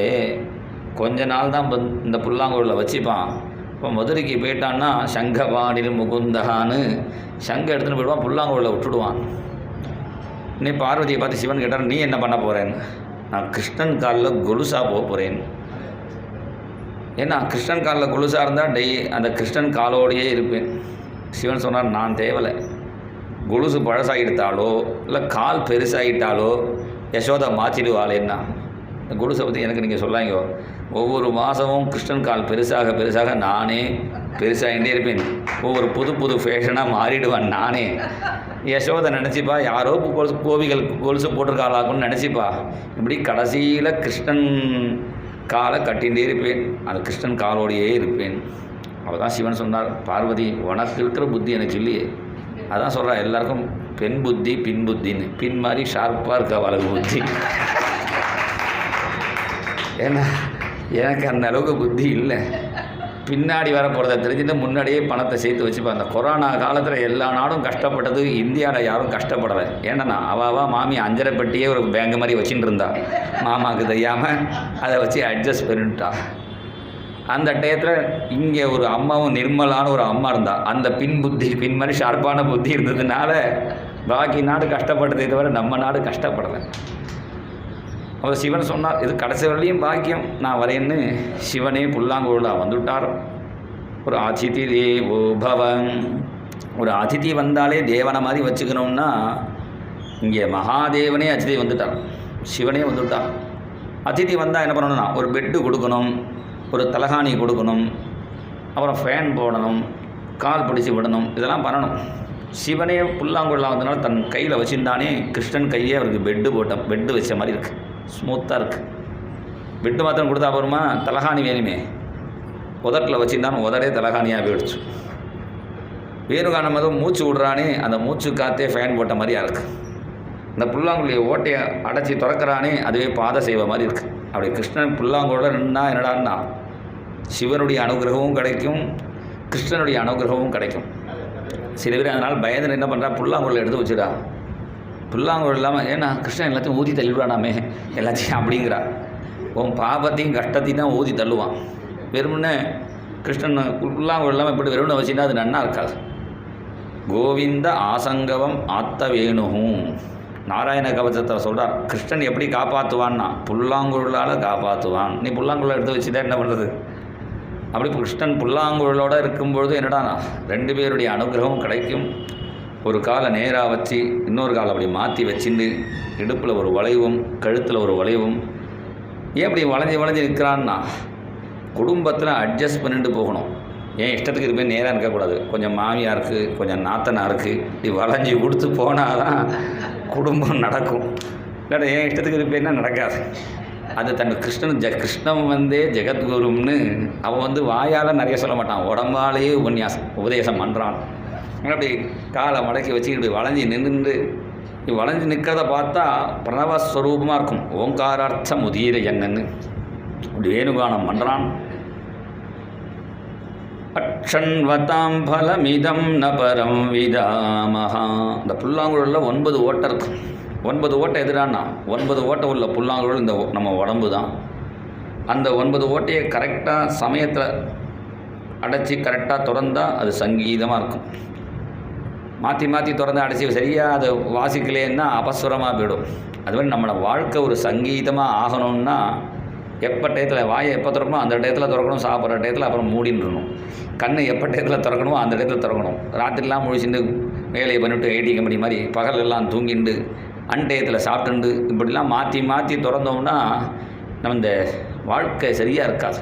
கொஞ்ச நாள் தான் இந்த புல்லாங்குழலில் வச்சுப்பான். இப்போ மதுரைக்கு போயிட்டான்னா சங்கபாணில் முகுந்தகான்னு சங்க எடுத்துன்னு போயிடுவான், புல்லாங்குழலில் விட்டுடுவான். நீ பார்வதியை பார்த்து சிவன் கேட்டார், நீ என்ன பண்ண போகிறேன்னு. நான் கிருஷ்ணன் காலில் கொலுசாக போக போகிறேன். ஏன்னா கிருஷ்ணன் காலில் கொலுசாக இருந்தால் அந்த கிருஷ்ணன் காலோடையே இருப்பேன். சிவன் சொன்னார், நான் தேவலை. கொலுசு பழசாகிட்டாலோ இல்லை கால் பெருசாகிட்டாலோ யசோதை மாற்றிடுவாளேன்னா. இந்த கொலுசை பற்றி எனக்கு நீங்கள் சொல்லாங்க. ஒவ்வொரு மாதமும் கிருஷ்ணன் கால் பெருசாக நானே பெருசாகிட்டே இருப்பேன். ஒவ்வொரு புது ஃபேஷனாக மாறிடுவான் நானே. யசோதை நினச்சிப்பா, யாரோ கோவிகள் கொலுசு போட்டிருக்காளாக்குன்னு நினச்சிப்பா. இப்படி கடைசியில் கிருஷ்ணன் காலை கட்டிகிட்டே இருப்பேன், அந்த கிருஷ்ணன் காலோடையே இருப்பேன். அவள் தான் சிவன் சொன்னார், பார்வதி உனக்கு இருக்கிற புத்தி எனக்கு இல்லையே. அதான் சொல்கிறா, எல்லாருக்கும் பெண் புத்தி பின் புத்தின்னு. பின் மாதிரி ஷார்ப்பாக இருக்கா அவளுக்கு புத்தி. ஏன்னா எனக்கு அந்த அளவுக்கு புத்தி இல்லை. பின்னாடி வர போகிறத தெரிஞ்சுட்டு முன்னாடியே பணத்தை சேர்த்து வச்சுப்பேன். அந்த கொரோனா காலத்தில் எல்லா நாடும் கஷ்டப்பட்டது, இந்தியாவில் யாரும் கஷ்டப்படலை. ஏன்னா அவள் மாமி 5.5 பெட்டியே ஒரு பேங்க் மாதிரி வச்சுட்டு இருந்தா, மாமாவுக்கு தெரியாமல் அதை வச்சு அட்ஜஸ்ட் பண்ணிட்டா. அந்த டயத்தில் இங்கே ஒரு அம்மாவும் நிர்மலான ஒரு அம்மா இருந்தா. அந்த பின் மாதிரி ஷார்ப்பான புத்தி இருந்ததுனால பாக்கி நாடு கஷ்டப்பட்டதே தவிர நம்ம நாடு கஷ்டப்படலை. அவர் சிவன் சொன்னார், இது கடைசி வரலையும் பாக்கியம் நான் வரேன்னு. சிவனே புல்லாங்குழலாக வந்துவிட்டார். ஒரு அதிதி தேவோ பவன். ஒரு அதிதி வந்தாலே தேவனை மாதிரி வச்சுக்கணும்னா இங்கே மகாதேவனே அதிதி வந்துட்டார், சிவனே வந்துவிட்டார். அதிதி வந்தால் என்ன பண்ணணும்னா ஒரு பெட்டு கொடுக்கணும், ஒரு தலகாணி கொடுக்கணும், அப்புறம் ஃபேன் போடணும், கால் பிடிச்சி விடணும், இதெல்லாம் பண்ணணும். சிவனே புல்லாங்குழலாக வந்ததுனால தன் கையில் வச்சுருந்தானே கிருஷ்ணன் கையே அவருக்கு பெட்டு வச்ச மாதிரி இருக்குது, ஸ்மூத்தாக இருக்குது. பெட்டு மாத்திரம் கொடுத்தா அப்புறமா தலகாணி வேணுமே, உதட்டில் வச்சுருந்தாலும் உதடே தலகாணியாக போயிடுச்சு. வேணுகானம் ஏதோ மூச்சு விடுறானே, அந்த மூச்சு காற்றே ஃபேன் போட்ட மாதிரியா இருக்குது. இந்த புல்லாங்குழியை ஓட்டையை அடைச்சி திறக்கிறானே, அதுவே பாதை செய்வ மாதிரி இருக்குது. அப்படி கிருஷ்ணன் புல்லாங்குழல நின்னா என்னடான்னா சிவனுடைய அனுகிரகமும் கிடைக்கும், கிருஷ்ணனுடைய அனுகிரகமும் கிடைக்கும். சில பேர் அதனால் பயந்து என்ன பண்ணுறா, புல்லாங்குழலை எடுத்து வச்சுடா, புல்லாங்குழல் இல்லாமல் ஏன்னா கிருஷ்ணன் எல்லாத்தையும் ஊதி தள்ளிவிடானாமே எல்லாத்தையும் அப்படிங்கிறா. உன் பாபத்தையும் கஷ்டத்தையும் தான் ஊதி தள்ளுவான். வெறும்னே கிருஷ்ணன் புல்லாங்குழல் இல்லாமல் இப்படி வெறும்னு வச்சுன்னா அது நன்னா இருக்காது. கோவிந்த ஆசங்கவம் ஆத்த வேணுகும் நாராயண கவசத்தை சொல்கிறார். கிருஷ்ணன் எப்படி காப்பாற்றுவான்னா புல்லாங்குழலால் காப்பாற்றுவான். நீ புல்லாங்குழல் எடுத்து வச்சுதான் என்ன பண்ணுறது? அப்படி கிருஷ்ணன் புல்லாங்குழலோடு இருக்கும்பொழுது என்னடா 2 பேருடைய அனுகிரகமும் கிடைக்கும். ஒரு காலை நேராக வச்சு இன்னொரு காலை அப்படி மாற்றி வச்சுட்டு இடுப்பில் ஒரு வளைவும் கழுத்தில் ஒரு வளைவும். ஏன் அப்படி வளைஞ்சி நிற்கிறான்னா குடும்பத்தில் அட்ஜஸ்ட் பண்ணிட்டு போகணும். ஏன் இஷ்டத்துக்கு இருப்பேன் நேராக இருக்கக்கூடாது. கொஞ்சம் மாமியாருக்கு கொஞ்சம் நாத்தனாருக்கு இப்படி வளைஞ்சி கொடுத்து போனால் தான் குடும்பம் நடக்கும். இல்லாட்ட ஏன் இஷ்டத்துக்கு இருப்பேன்னா நடக்காது. அது தன் கிருஷ்ணன் ஜெகத்குருன்னு அவன் வாயால் நிறைய சொல்ல மாட்டான், உடம்பாலேயே உபதேசம் பண்ணுறான். அப்படி காலை மடக்கி வச்சு இப்படி வளைஞ்சி நின்று வளைஞ்சி நிற்கிறத பார்த்தா பிரணவஸ்வரூபமாக இருக்கும். ஓங்காரார்த்தம் உதீர என்னன்னு இப்படி வேணுகானம் பண்ணுறான். அக்ஷன்வதாம் பலமிதம் நபரம் விதாமஹா. இந்த புல்லாங்குழலில் 9 ஓட்டை இருக்கும். 9 ஓட்டை எதிரானா 9 ஓட்டை உள்ள புல்லாங்குழல் இந்த நம்ம உடம்பு தான். அந்த 9 ஓட்டையை கரெக்டாக சமயத்தில் அடைச்சி கரெக்டாக திறந்தால் அது சங்கீதமாக இருக்கும். மாற்றி திறந்து அடைச்சி சரியாக அதை வாசிக்கலேன்னா அபஸ்வரமாக போயிடும். அது மாதிரி நம்மளோட வாழ்க்கை ஒரு சங்கீதமாக ஆகணும்னா எப்போ டயத்தில் வாயை எப்போ திறக்கணும் அந்த டயத்தில் திறக்கணும். சாப்பிட்ற டயத்தில் அப்புறம் மூடின்றணும். கண்ணை எப்போ டயத்தில் திறக்கணுமோ அந்த டயத்தில் திறக்கணும். ராத்திரிலாம் முழிச்சுட்டு வேலையை பண்ணிவிட்டு ஐடி கம்பெனி மாதிரி பகலெல்லாம் தூங்கிண்டு அன்டயத்தில் சாப்பிட்டுண்டு இப்படிலாம் மாற்றி திறந்தோம்னா நம்ம இந்த வாழ்க்கை சரியாக இருக்காது.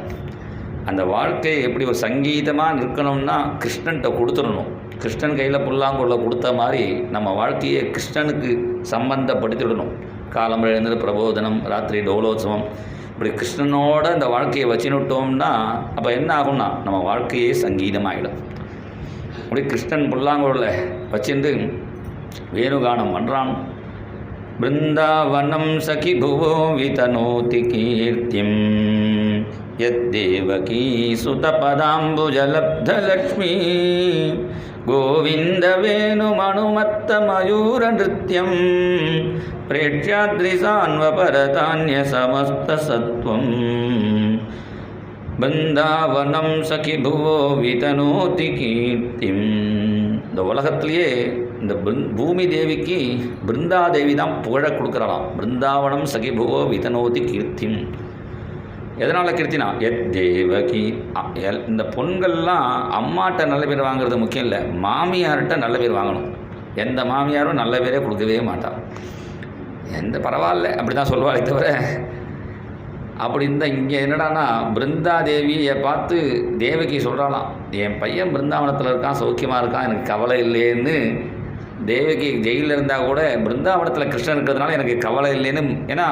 அந்த வாழ்க்கையை எப்படி ஒரு சங்கீதமாக இருக்கணும்னா கிருஷ்ணன்கிட்ட கொடுத்துடணும். கிருஷ்ணன் கையில் புல்லாங்குழல கொடுத்த மாதிரி நம்ம வாழ்க்கையை கிருஷ்ணனுக்கு சம்பந்தப்படுத்திவிடணும். காலம் எழுந்து பிரபோதனம், ராத்திரி டோலோத்சவம், இப்படி கிருஷ்ணனோட இந்த வாழ்க்கையை வச்சுனுட்டோம்னா அப்போ என்ன ஆகும்னா நம்ம வாழ்க்கையே சங்கீதமாகிடும். அப்படி கிருஷ்ணன் புல்லாங்குழல வச்சுட்டு வேணுகானம் பண்ணுறான். பிருந்தாவனம் சகி புவோ விதனோதி கீர்த்திம் யத்தேவகீ சுதபதாம்புஜலப்தலக்ஷ்மீ கோவிந்த வேணுமனுமத்த மயூர நிருத்யம் பிரேட்சாத்ரிசான்வபரதான்ய சமஸ்த சத்வம் பிருந்தாவனம் சகி புவோ விதனோதி கீர்த்திம். இந்த உலகத்திலேயே இந்த பூமி தேவிக்கு பிருந்தாதேவி தான் புகழ கொடுக்குறாளாம். பிருந்தாவனம் சகி புவோ விதனோதி கீர்த்திம். எதனால் கீர்த்தினா எத் தேவகி. இந்த பொண்கள்லாம் அம்மாட்ட நல்ல பேர் வாங்குறது முக்கியம் இல்லை, மாமியார்கிட்ட நல்ல பேர் வாங்கணும். எந்த மாமியாரும் நல்ல பேரே கொடுக்கவே மாட்டாள். எந்த பரவாயில்ல அப்படி தான் சொல்லுவாளே தவிர அப்படி இருந்தால் இங்கே என்னடானா பிருந்தாதேவியை பார்த்து தேவகி சொல்கிறாளாம், என் பையன் பிருந்தாவனத்தில் இருக்கான், சௌக்கியமாக இருக்கான், எனக்கு கவலை இல்லைன்னு. தேவகி ஜெயிலில் இருந்தால் கூட பிருந்தாவனத்தில் கிருஷ்ணன் இருக்கிறதுனால எனக்கு கவலை இல்லைன்னு. ஏன்னா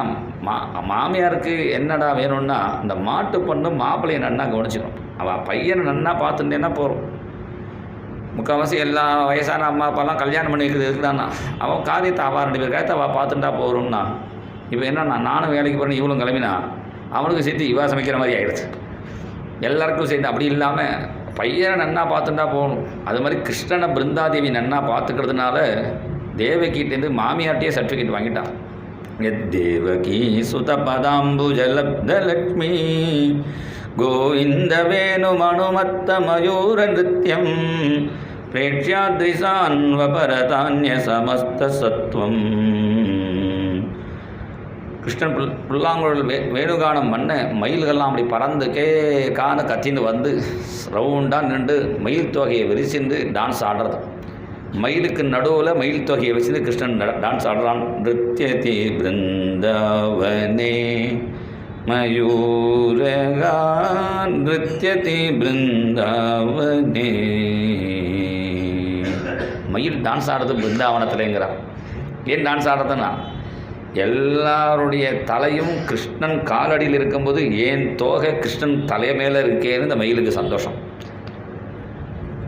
மாமியாருக்கு என்னடா வேணும்னா இந்த மாட்டு பொண்ணு மாப்பிள்ளையை நன்னா கவனிச்சிடும். அவள் பையனை நன்னா பார்த்துட்டேன்னா போகிறோம். முக்கால்வாசி எல்லா வயசான அம்மா அப்பாலாம் கல்யாணம் பண்ணி வைக்கிறது இருக்குதான்னா அவன் காரியத்தை அவள் 2 பேர் காரியத்தை அவள் பார்த்துட்டா போகிறோம்னா. இப்போ என்னன்னா நானும் வேலைக்கு போகிறேன், இவளும் கிளம்பினா அவனுக்கு சேர்த்து இவா சமைக்கிற மாதிரி ஆகிடுச்சு. எல்லாருக்கும் சேர்த்து அப்படி இல்லாமல் பையனை நன்னா பார்த்துட்டா போகணும். அது மாதிரி கிருஷ்ணனை பிருந்தாதேவி நன்னா பார்த்துக்கிறதுனால தேவகிட்டேருந்து மாமியார்ட்டையே சர்டிஃபிகேட் வாங்கிட்டான். தேவகி சுதபதாம்புஜலப்தலக்ஷ்மீ கோவிந்த வேணுமனுமத்த மயூர நிருத்யம் பிரேட்சாத்ரிசான்வபரதான்ய சமஸ்த சத்வம். கிருஷ்ணன் புல்லாங்குழல் வேணுகானம் பண்ண மயில்கள்லாம் அப்படி பறந்து கான கத்தின்னு வந்து ரவுண்டாக நின்று மயில் தொகையை விரிச்சிருந்து டான்ஸ் ஆடுறது. மயிலுக்கு நடுவில் மயில் தொகையை வச்சுருந்து கிருஷ்ணன் டான்ஸ் ஆடுறான். நிருத்யதி பிருந்தாவனே மயூரகா நிருத்யதி பிருந்தாவனே. மயில் டான்ஸ் ஆடுறது பிருந்தாவனத்துலேங்கிறான். ஏன் டான்ஸ் ஆடுறதுன்னா எல்லாருடைய தலையும் கிருஷ்ணன் காலடியில் இருக்கும்போது ஏன் தோகை கிருஷ்ணன் தலை மேலே இருக்கேன்னு இந்த மயிலுக்கு சந்தோஷம்.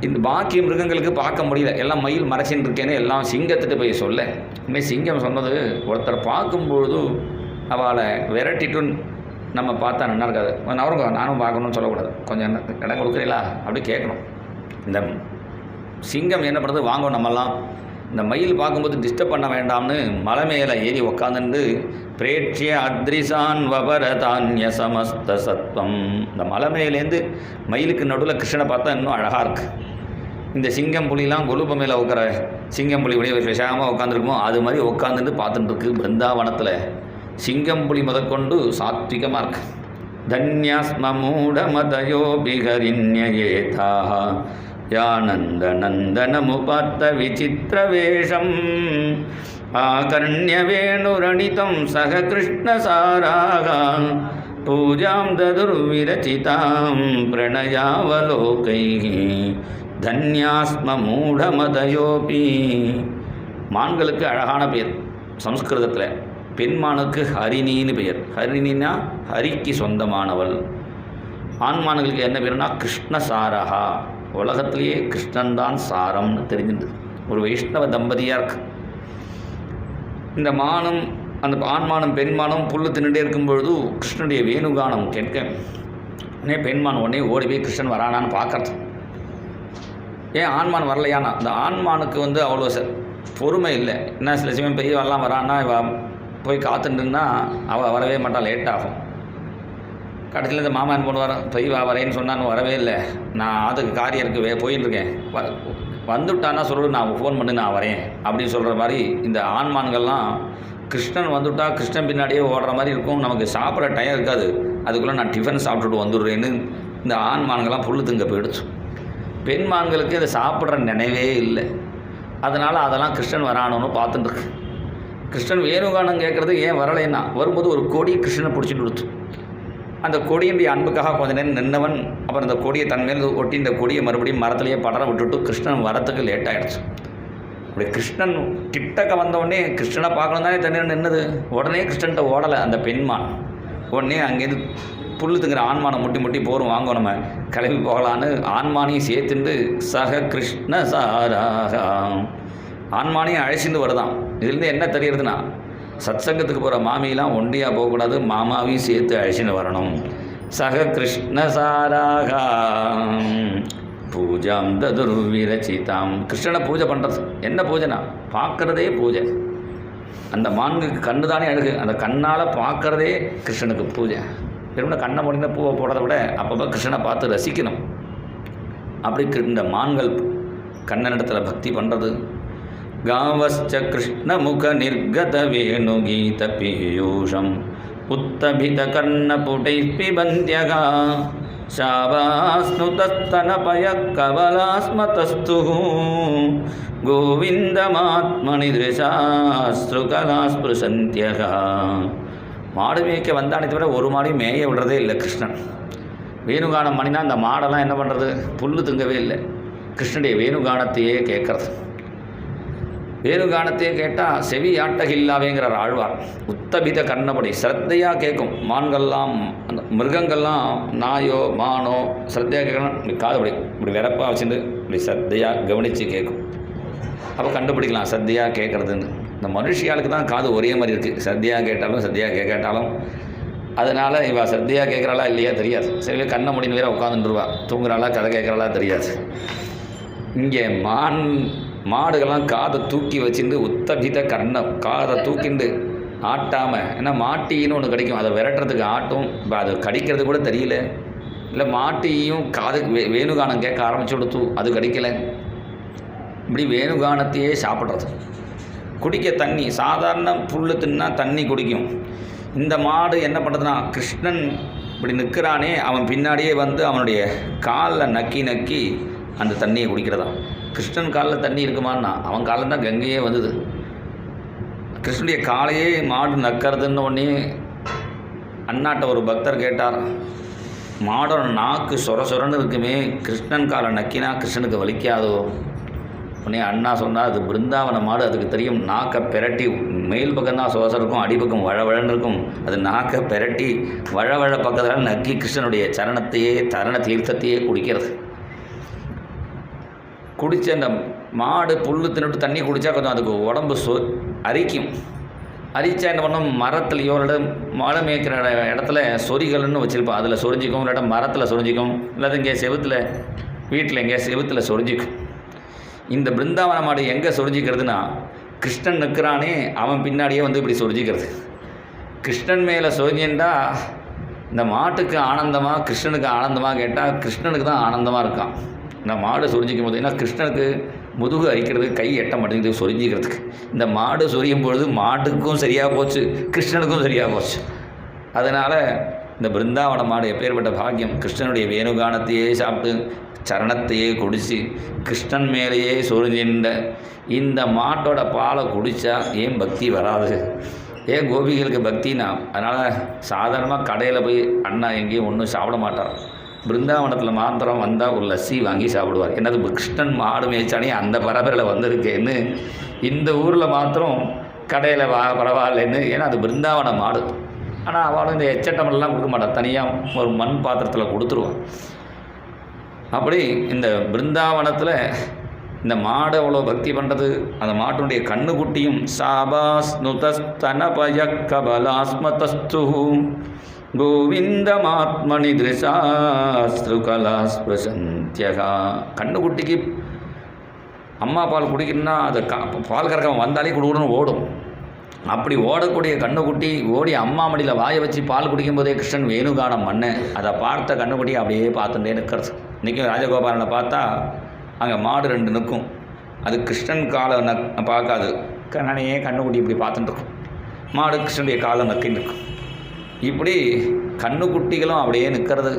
இந்த பாக்கிய மிருகங்களுக்கு பார்க்க முடியல, எல்லாம் மயில் மறைச்சின்னு இருக்கேன்னு எல்லாம் சிங்கத்திட்டு போய் சொல்ல. இனிமேல் சிங்கம் சொன்னது, ஒருத்தர் பார்க்கும்பொழுது அவளை விரட்டிட்டு நம்ம பார்த்தா நல்லா இருக்காது, நவருங்க நானும் பார்க்கணும்னு சொல்லக்கூடாது, கொஞ்சம் இடம் கொடுக்குறீங்களா அப்படி கேட்கணும். இந்த சிங்கம் என்ன பண்ணுறது, வாங்கும் நம்மெல்லாம் இந்த மயில் பார்க்கும்போது டிஸ்டர்ப் பண்ண வேண்டாம்னு மலை மேலே ஏறி உக்காந்துட்டு பிரேட்சிய அத்ரிசான் வபரதான்ய சமஸ்த சத்வம். இந்த மலை மேலேருந்து மயிலுக்கு நடுவில் கிருஷ்ணனை பார்த்தா இன்னும் அழகாக இருக்குது. இந்த சிங்கம் புலிலாம் கொலுப்ப மேலே உட்கார சிங்கம் புலி உடைய விஷயமாக உட்காந்துருக்குமோ அது மாதிரி உட்காந்துட்டு பார்த்துட்டுருக்கு. பிருந்தாவனத்தில் சிங்கம் புலி முதற்கொண்டு சாத்விகமாக இருக்கு. தன்யாஸ்மூட மதயோ பிகரிண்யேதா யானந்த நந்தனமுபாத்த விசித்திரவேஷம் ஆகர்ணிய வேணுரணிதம் சக கிருஷ்ணசாராக பூஜாம் ததுர்விரச்சிதாம் பிரணயாவலோகைः தன்யாஸ்ம மூடமதயோபி. மான்களுக்கு அழகான பெயர் சம்ஸ்கிருதத்தில். பெண்மானுக்கு ஹரிணின்னு பெயர். ஹரிணின்னா ஹரிக்கு சொந்தமானவள். ஆண்மான்களுக்கு என்ன பேருனா கிருஷ்ணசாரஹா. உலகத்திலேயே கிருஷ்ணன்தான் சாரம்னு தெரிஞ்சுது. ஒரு வைஷ்ணவ தம்பதியாக இருக்கு. இந்த மானும் அந்த ஆண்மானும் பெண்மானும் புல்லு தின்னுட்டே இருக்கும்பொழுது கிருஷ்ணனுடைய வேணுகானம் கேட்க உடனே பெண்மான் உடனே ஓடி போய் கிருஷ்ணன் வரானான்னு பார்க்கறது. ஏன் ஆண்மான் வரலையானா, அந்த ஆண்மானுக்கு அவ்வளோ பொறுமை இல்லை. என்ன சில சமயம் பெரியவெல்லாம் வரான்னா இவ போய் காத்துட்டுன்னா அவள் வரவே மாட்டாள், லேட் ஆகும். கடைசியில் இந்த மாமா என்ன பண்ணுவார், பெரியவா வரேன்னு சொன்னான்னு வரவே இல்லை, நான் அதுக்கு காரியம் இருக்குது போயின்னு இருக்கேன், வந்துவிட்டான்னா சொல்லு, நான் ஃபோன் பண்ணி நான் வரேன் அப்படின்னு சொல்கிற மாதிரி இந்த ஆண்மான்கள்லாம் கிருஷ்ணன் வந்துவிட்டா கிருஷ்ணன் பின்னாடியே ஓடுற மாதிரி இருக்கும். நமக்கு சாப்பிட்ற டைம் இருக்காது, அதுக்குள்ளே நான் டிஃபன் சாப்பிட்டுட்டு வந்துடுறேன்னு இந்த ஆண்மான்கள்லாம் புல்லு திங்க போயிடுச்சு. பெண்மான்களுக்கு இதை சாப்பிட்ற நினைவே இல்லை. அதனால் அதெல்லாம் கிருஷ்ணன் வரானோன்னு பார்த்துட்டுருக்கு. கிருஷ்ணன் வேணுகானம் கேட்குறது ஏன் வரலைன்னா, வரும்போது ஒரு கொடி கிருஷ்ணனை பிடிச்சிட்டு கொடுத்து அந்த கொடியினுடைய அன்புக்காக கொஞ்ச நேரம் நின்னவன் அப்புறம் இந்த கொடியை தன்மேல் ஒட்டி இந்த கொடியை மறுபடியும் மரத்துலேயே படர விட்டுட்டு கிருஷ்ணன் வரத்துக்கு லேட் ஆகிடுச்சு. அப்படி கிருஷ்ணன் கிட்டக்க வந்தவுடனே கிருஷ்ணனை பார்க்கணும் தானே தண்ணீர் நின்னது. உடனே கிருஷ்ணன்ட்ட ஓடலை அந்த பெண்மான். உடனே அங்கேருந்து புல்லு திங்கிற ஆண்மானை முட்டி முட்டி போகிறோம், வாங்க நம்ம கிளம்பி போகலான்னு ஆண்மானையும் சேர்த்துண்டு சக கிருஷ்ண சாராக ஆண்மானையும் அழைச்சிட்டு வருதான். இதுலேருந்து என்ன தெரியுறதுன்னா, சத்சங்கத்துக்கு போகிற மாமியெல்லாம் ஒண்டியாக போகக்கூடாது, மாமாவையும் சேர்த்து அழைச்சின்னு வரணும். சக கிருஷ்ணசாராக பூஜாம் ததுர்விரச்சிதாம். கிருஷ்ணனை பூஜை பண்ணுறது என்ன பூஜைனா, பார்க்குறதே பூஜை. அந்த மான்களுக்கு கண்ணு தானே அழகு, அந்த கண்ணால் பார்க்குறதே கிருஷ்ணனுக்கு பூஜை. திரும்ப கண்ணை முடிந்த பூவை போடுறத விட அப்பப்போ கிருஷ்ணனை பார்த்து ரசிக்கணும். அப்படி இந்த மான்கள் கண்ணனிடத்தில் பக்தி பண்ணுறது. காவஸ்ச கிருஷ்ணமுக நிர்கத வேணுகீத பீயூஷம் உத்தபித கர்ணபுடை பிபந்தியகா சாவாஸ்னுதஸ்தனபய கவலாஸ்மதஸ்து கோவிந்தமாத்மனி திருஷாஸ்ருகலாஸ்பிருசந்தியகா. மாடு மேய்க்க வந்தானே தவிர ஒரு மாடையும் மேய விடுறதே இல்லை கிருஷ்ணன். வேணுகானம் பண்ணினா அந்த மாடெல்லாம் என்ன பண்ணுறது, புல்லு திங்கவே இல்லை. கிருஷ்ணனுடைய வேணுகானத்தையே கேட்கறது. வேணுகானத்தையே கேட்டால் செவி ஆட்டகில்லாவேங்கிறார் ஆழ்வார். உத்தபித கர்ணபடி சிரத்தையாக கேட்கும். மான்கள்லாம் அந்த மிருகங்கள்லாம் நாயோ மானோ சிரத்தையாக கேட்கணும். இப்படி காதுபடி இப்படி வெறப்பாக வச்சுட்டு இப்படி சத்தையாக கவனித்து கேட்கும். அப்போ கண்டுபிடிக்கலாம் சத்தையாக கேட்குறதுன்னு. இந்த மனுஷியாளுக்கு தான் காது ஒரே மாதிரி இருக்குது, சத்தியாக கேட்டாலும் சத்தியாக கேட்காட்டாலும். அதனால் இவள் சத்தியாக கேட்குறாளா இல்லையா தெரியாது. சரி கண்ணை முடின்னு வேற உட்காந்துருவா, தூங்குறாளா கதை கேட்குறாளா தெரியாது. இங்கே மாடுகள்லாம் காதை தூக்கி வச்சுட்டு உத்தபித கர்ணம் காதை தூக்கிண்டு ஆட்டாமல், ஏன்னா மாட்டின்னு ஒன்று கிடைக்கும், அதை விரட்டுறதுக்கு ஆட்டும், இப்போ அது கடிக்கிறது கூட தெரியல. இல்லை மாட்டியும் காதுக்கு வேணுகானம் கேட்க ஆரம்பிச்சு கொடுத்து அது கடிக்கலை. இப்படி வேணுகானத்தையே சாப்பிட்றது. குடிக்க தண்ணி, சாதாரண புல் தின்னா தண்ணி குடிக்கும். இந்த மாடு என்ன பண்ணுறதுன்னா, கிருஷ்ணன் இப்படி நிற்கிறானே அவன் பின்னாடியே வந்து அவனுடைய காலில் நக்கி நக்கி அந்த தண்ணியை குடிக்கிறதான். கிருஷ்ணன் காலில் தண்ணி இருக்குமான்னா, அவன் காலில் தான் கங்கையே வந்தது. கிருஷ்ணனுடைய காலையே மாடு நக்கிறதுன்னு ஒன்றே அண்ணாட்ட ஒரு பக்தர் கேட்டார், மாடோட நாக்கு சொர சொரன்னு இருக்குமே, கிருஷ்ணன் காலை நக்கினா கிருஷ்ணனுக்கு வலிக்காதோ? உடனே அண்ணா சொன்னால், அது பிருந்தாவன மாடு, அதுக்கு தெரியும். நாக்கை பெரட்டி மேல் பக்கம் தான் சுவாசம் இருக்கும், அடிப்பக்கம் வழவழன்னு இருக்கும். அது நாக்கை பெரட்டி வழவழ பக்கத்தில் நக்கி கிருஷ்ணனுடைய சரண தீர்த்தத்தையே குடிக்கிறது. குடித்த அந்த மாடு புல் தின்னுட்டு தண்ணி குடித்தா கொஞ்சம் அதுக்கு உடம்பு அரிக்கும். அரிச்சா என்ன பண்ணும், மரத்துலையோ இல்லை மழை மேய்க்கிற இடத்துல சொரிகள்னு வச்சுருப்போம், அதில் சொரிஞ்சிக்கும். இல்லாட்ட மரத்தில் சொரிஞ்சிக்கும், இல்லாத இங்கே செவுத்தில் வீட்டில் எங்கேயா செவுத்தில் சொரிஞ்சிக்கும். இந்த பிருந்தாவன மாடு எங்கே சொரிஞ்சிக்கிறதுனா, கிருஷ்ணன் நிற்கிறானே அவன் பின்னாடியே வந்து இப்படி சொரிஞ்சிக்கிறது. கிருஷ்ணன் மேலே சொரிஞ்சின்றா இந்த மாட்டுக்கு ஆனந்தமாக கிருஷ்ணனுக்கு ஆனந்தமாக கேட்டால் கிருஷ்ணனுக்கு தான் ஆனந்தமாக இருக்கான் இந்த மாடு சொரிஞ்சிக்கும் போது. ஏன்னா கிருஷ்ணனுக்கு முதுகு அரிக்கிறதுக்கு கை எட்ட மாட்டேங்குது சொரிஞ்சிக்கிறதுக்கு. இந்த மாடு சொரியும் பொழுது மாட்டுக்கும் சரியாக போச்சு, கிருஷ்ணனுக்கும் சரியாக போச்சு. அதனால் இந்த பிருந்தாவன மாடு எப்பேற்பட்ட பாக்கியம். கிருஷ்ணனுடைய வேணுகானத்தையே சாப்பிட்டு சரணத்தையே குடித்து கிருஷ்ணன் மேலேயே சொரிஞ்சின்ற இந்த மாட்டோட பாலை குடித்தா ஏன் பக்தி வராது? ஏன் கோபிகளுக்கு பக்தினா? அதனால் சாதாரணமாக கடையில் போய் அண்ணா எங்கேயும் ஒன்றும் சாப்பிட மாட்டார். பிருந்தாவனத்தில் மாத்திரம் வந்தால் ஒரு லஸ்ஸி வாங்கி சாப்பிடுவார். என்னது கிருஷ்ணன் மாடு மேய்ச்சானே அந்த பரபரையில் வந்திருக்கேன்னு இந்த ஊரில் மாத்திரம் கடையில் பரவாயில்லைன்னு. ஏன்னா அது பிருந்தாவன மாடு. ஆனால் அவளும் இந்த எச்சட்டமெல்லாம் கொடுக்க மாட்டான், தனியாக ஒரு மண் பாத்திரத்தில் கொடுத்துருவான். அப்படி இந்த பிருந்தாவனத்தில் இந்த மாடு அவ்வளோ பக்தி பண்ணுறது. அந்த மாட்டுடைய கண்ணுக்குட்டியும் சாபாஸ் நுதஸ்தனபய கபலாஸ்மதஸ்து கோவிந்தமாத்மனி திருசாஸ்திருகலாஸ்பிரசந்தியகா. கண்ணுக்குட்டிக்கு அம்மா பால் குடிக்கணும்னா அது பால் கறக்கம் வந்தாலே குடுக்கணும்னு ஓடும். அப்படி ஓடக்கூடிய கண்ணுக்குட்டி ஓடி அம்மா மடியில் வாயை வச்சு பால் குடிக்கும்போதே கிருஷ்ணன் வேணுகானம் பண்ண அதை பார்த்த கண்ணுக்குட்டி அப்படியே பார்த்துட்டே நிற்கிறது. இன்றைக்கும் ராஜகோபாலனை பார்த்தா அங்கே மாடு 2 நிற்கும். அது கிருஷ்ணன் காலை பார்க்காது, கண்ணனையே கண்ணுக்குட்டி இப்படி பார்த்துட்டு இருக்கும். மாடு கிருஷ்ணனுடைய காலை நக்கி நிற்கும். இப்படி கண்ணுக்குட்டிகளும் அப்படியே நிற்கிறது.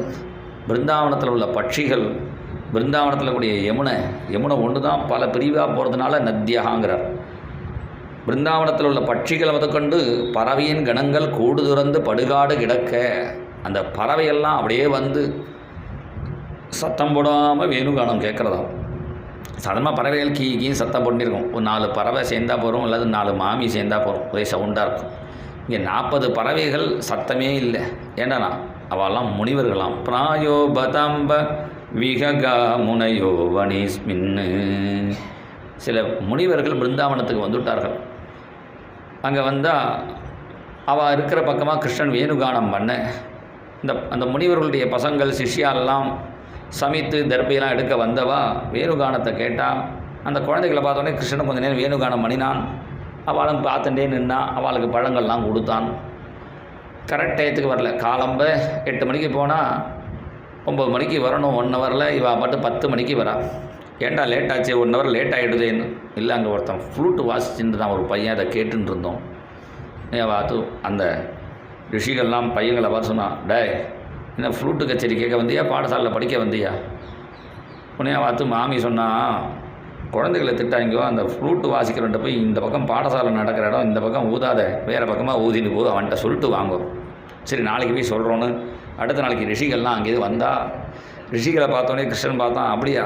பிருந்தாவனத்தில் உள்ள பட்சிகள், பிருந்தாவனத்தில் கூடிய யமுனை ஒன்று தான் பல பிரிவாக போகிறதுனால நத்தியகாங்கிறார். பிருந்தாவனத்தில் உள்ள பட்சிகளை முதற்கொண்டு பறவையின் கணங்கள் கூடு துறந்து படுகாடு கிடக்க, அந்த பறவையெல்லாம் அப்படியே வந்து சத்தம் போடாமல் வேணுகானம் கேட்குறதா. சாதாரணமாக பறவைகள் கீன்னு சத்தம் போட்டுருக்கும். ஒரு 4 பறவை சேர்ந்தா போகிறோம், அல்லது 4 மாமி சேர்ந்தா போகிறோம், ஒரே சவுண்டாக இருக்கும். இங்கே 40 பறவைகள் சத்தமே இல்லை. ஏண்டானா அவெல்லாம் முனிவர்களாம். பிராயோ பதம்ப விககா முனையோ வனிஸ்மின்னு. சில முனிவர்கள் பிருந்தாவனத்துக்கு வந்துவிட்டார்கள். அங்கே வந்தால் அவள் இருக்கிற பக்கமாக கிருஷ்ணன் வேணுகானம் பண்ண அந்த முனிவர்களுடைய பசங்கள் சிஷ்யாலெல்லாம் சமைத்து தர்பையெல்லாம் எடுக்க வந்தவா வேணுகானத்தை கேட்டால் அந்த குழந்தைகளை பார்த்தோன்னே கிருஷ்ணன் கொஞ்சம் நேரம் வேணுகானம் பண்ணினான். அவளும் பார்த்துட்டே நின்னா. அவளுக்கு பழங்கள்லாம் கொடுத்தான். கரெக்ட் டயத்துக்கு வரல. காலம்ப 8 மணிக்கு போனால் 9 மணிக்கு வரணும். 1 ஹவரில் இவள் பாட்டு 10 மணிக்கு வரா. ஏன்டா லேட் ஆச்சு, 1 ஹவர் லேட் ஆகிடுதுன்னு. இல்லை, அங்கே ஒருத்தன் ஃப்ளூட்டு வாசிச்சுட்டு தான் ஒரு பையன், அதை கேட்டுன்னு இருந்தோம். பார்த்து அந்த ரிஷிகள்லாம் பையங்களை பார்த்து சொன்னான், டே என்ன ஃப்ளூட்டு கச்சேரி கேட்க வந்தியா, பாடசாலையில் படிக்க வந்தியா? உடனே பார்த்து மாமி சொன்னால், குழந்தைகளை திட்டாங்கோ, அந்த ஃப்ளூட்டு வாசிக்கிறவன்ட்ட போய் இந்த பக்கம் பாடசாலை நடக்கிற இடம் இந்த பக்கம் ஊதாத, வேறு பக்கமாக ஊதின்னு போ, அவன்கிட்ட சொல்லிட்டு வாங்கும். சரி, நாளைக்கு போய் சொல்கிறோன்னு அடுத்த நாளைக்கு ரிஷிகள்லாம் அங்கேயே வந்தால் ரிஷிகளை பார்த்தோன்னே கிருஷ்ணன் பார்த்தான். அப்படியா,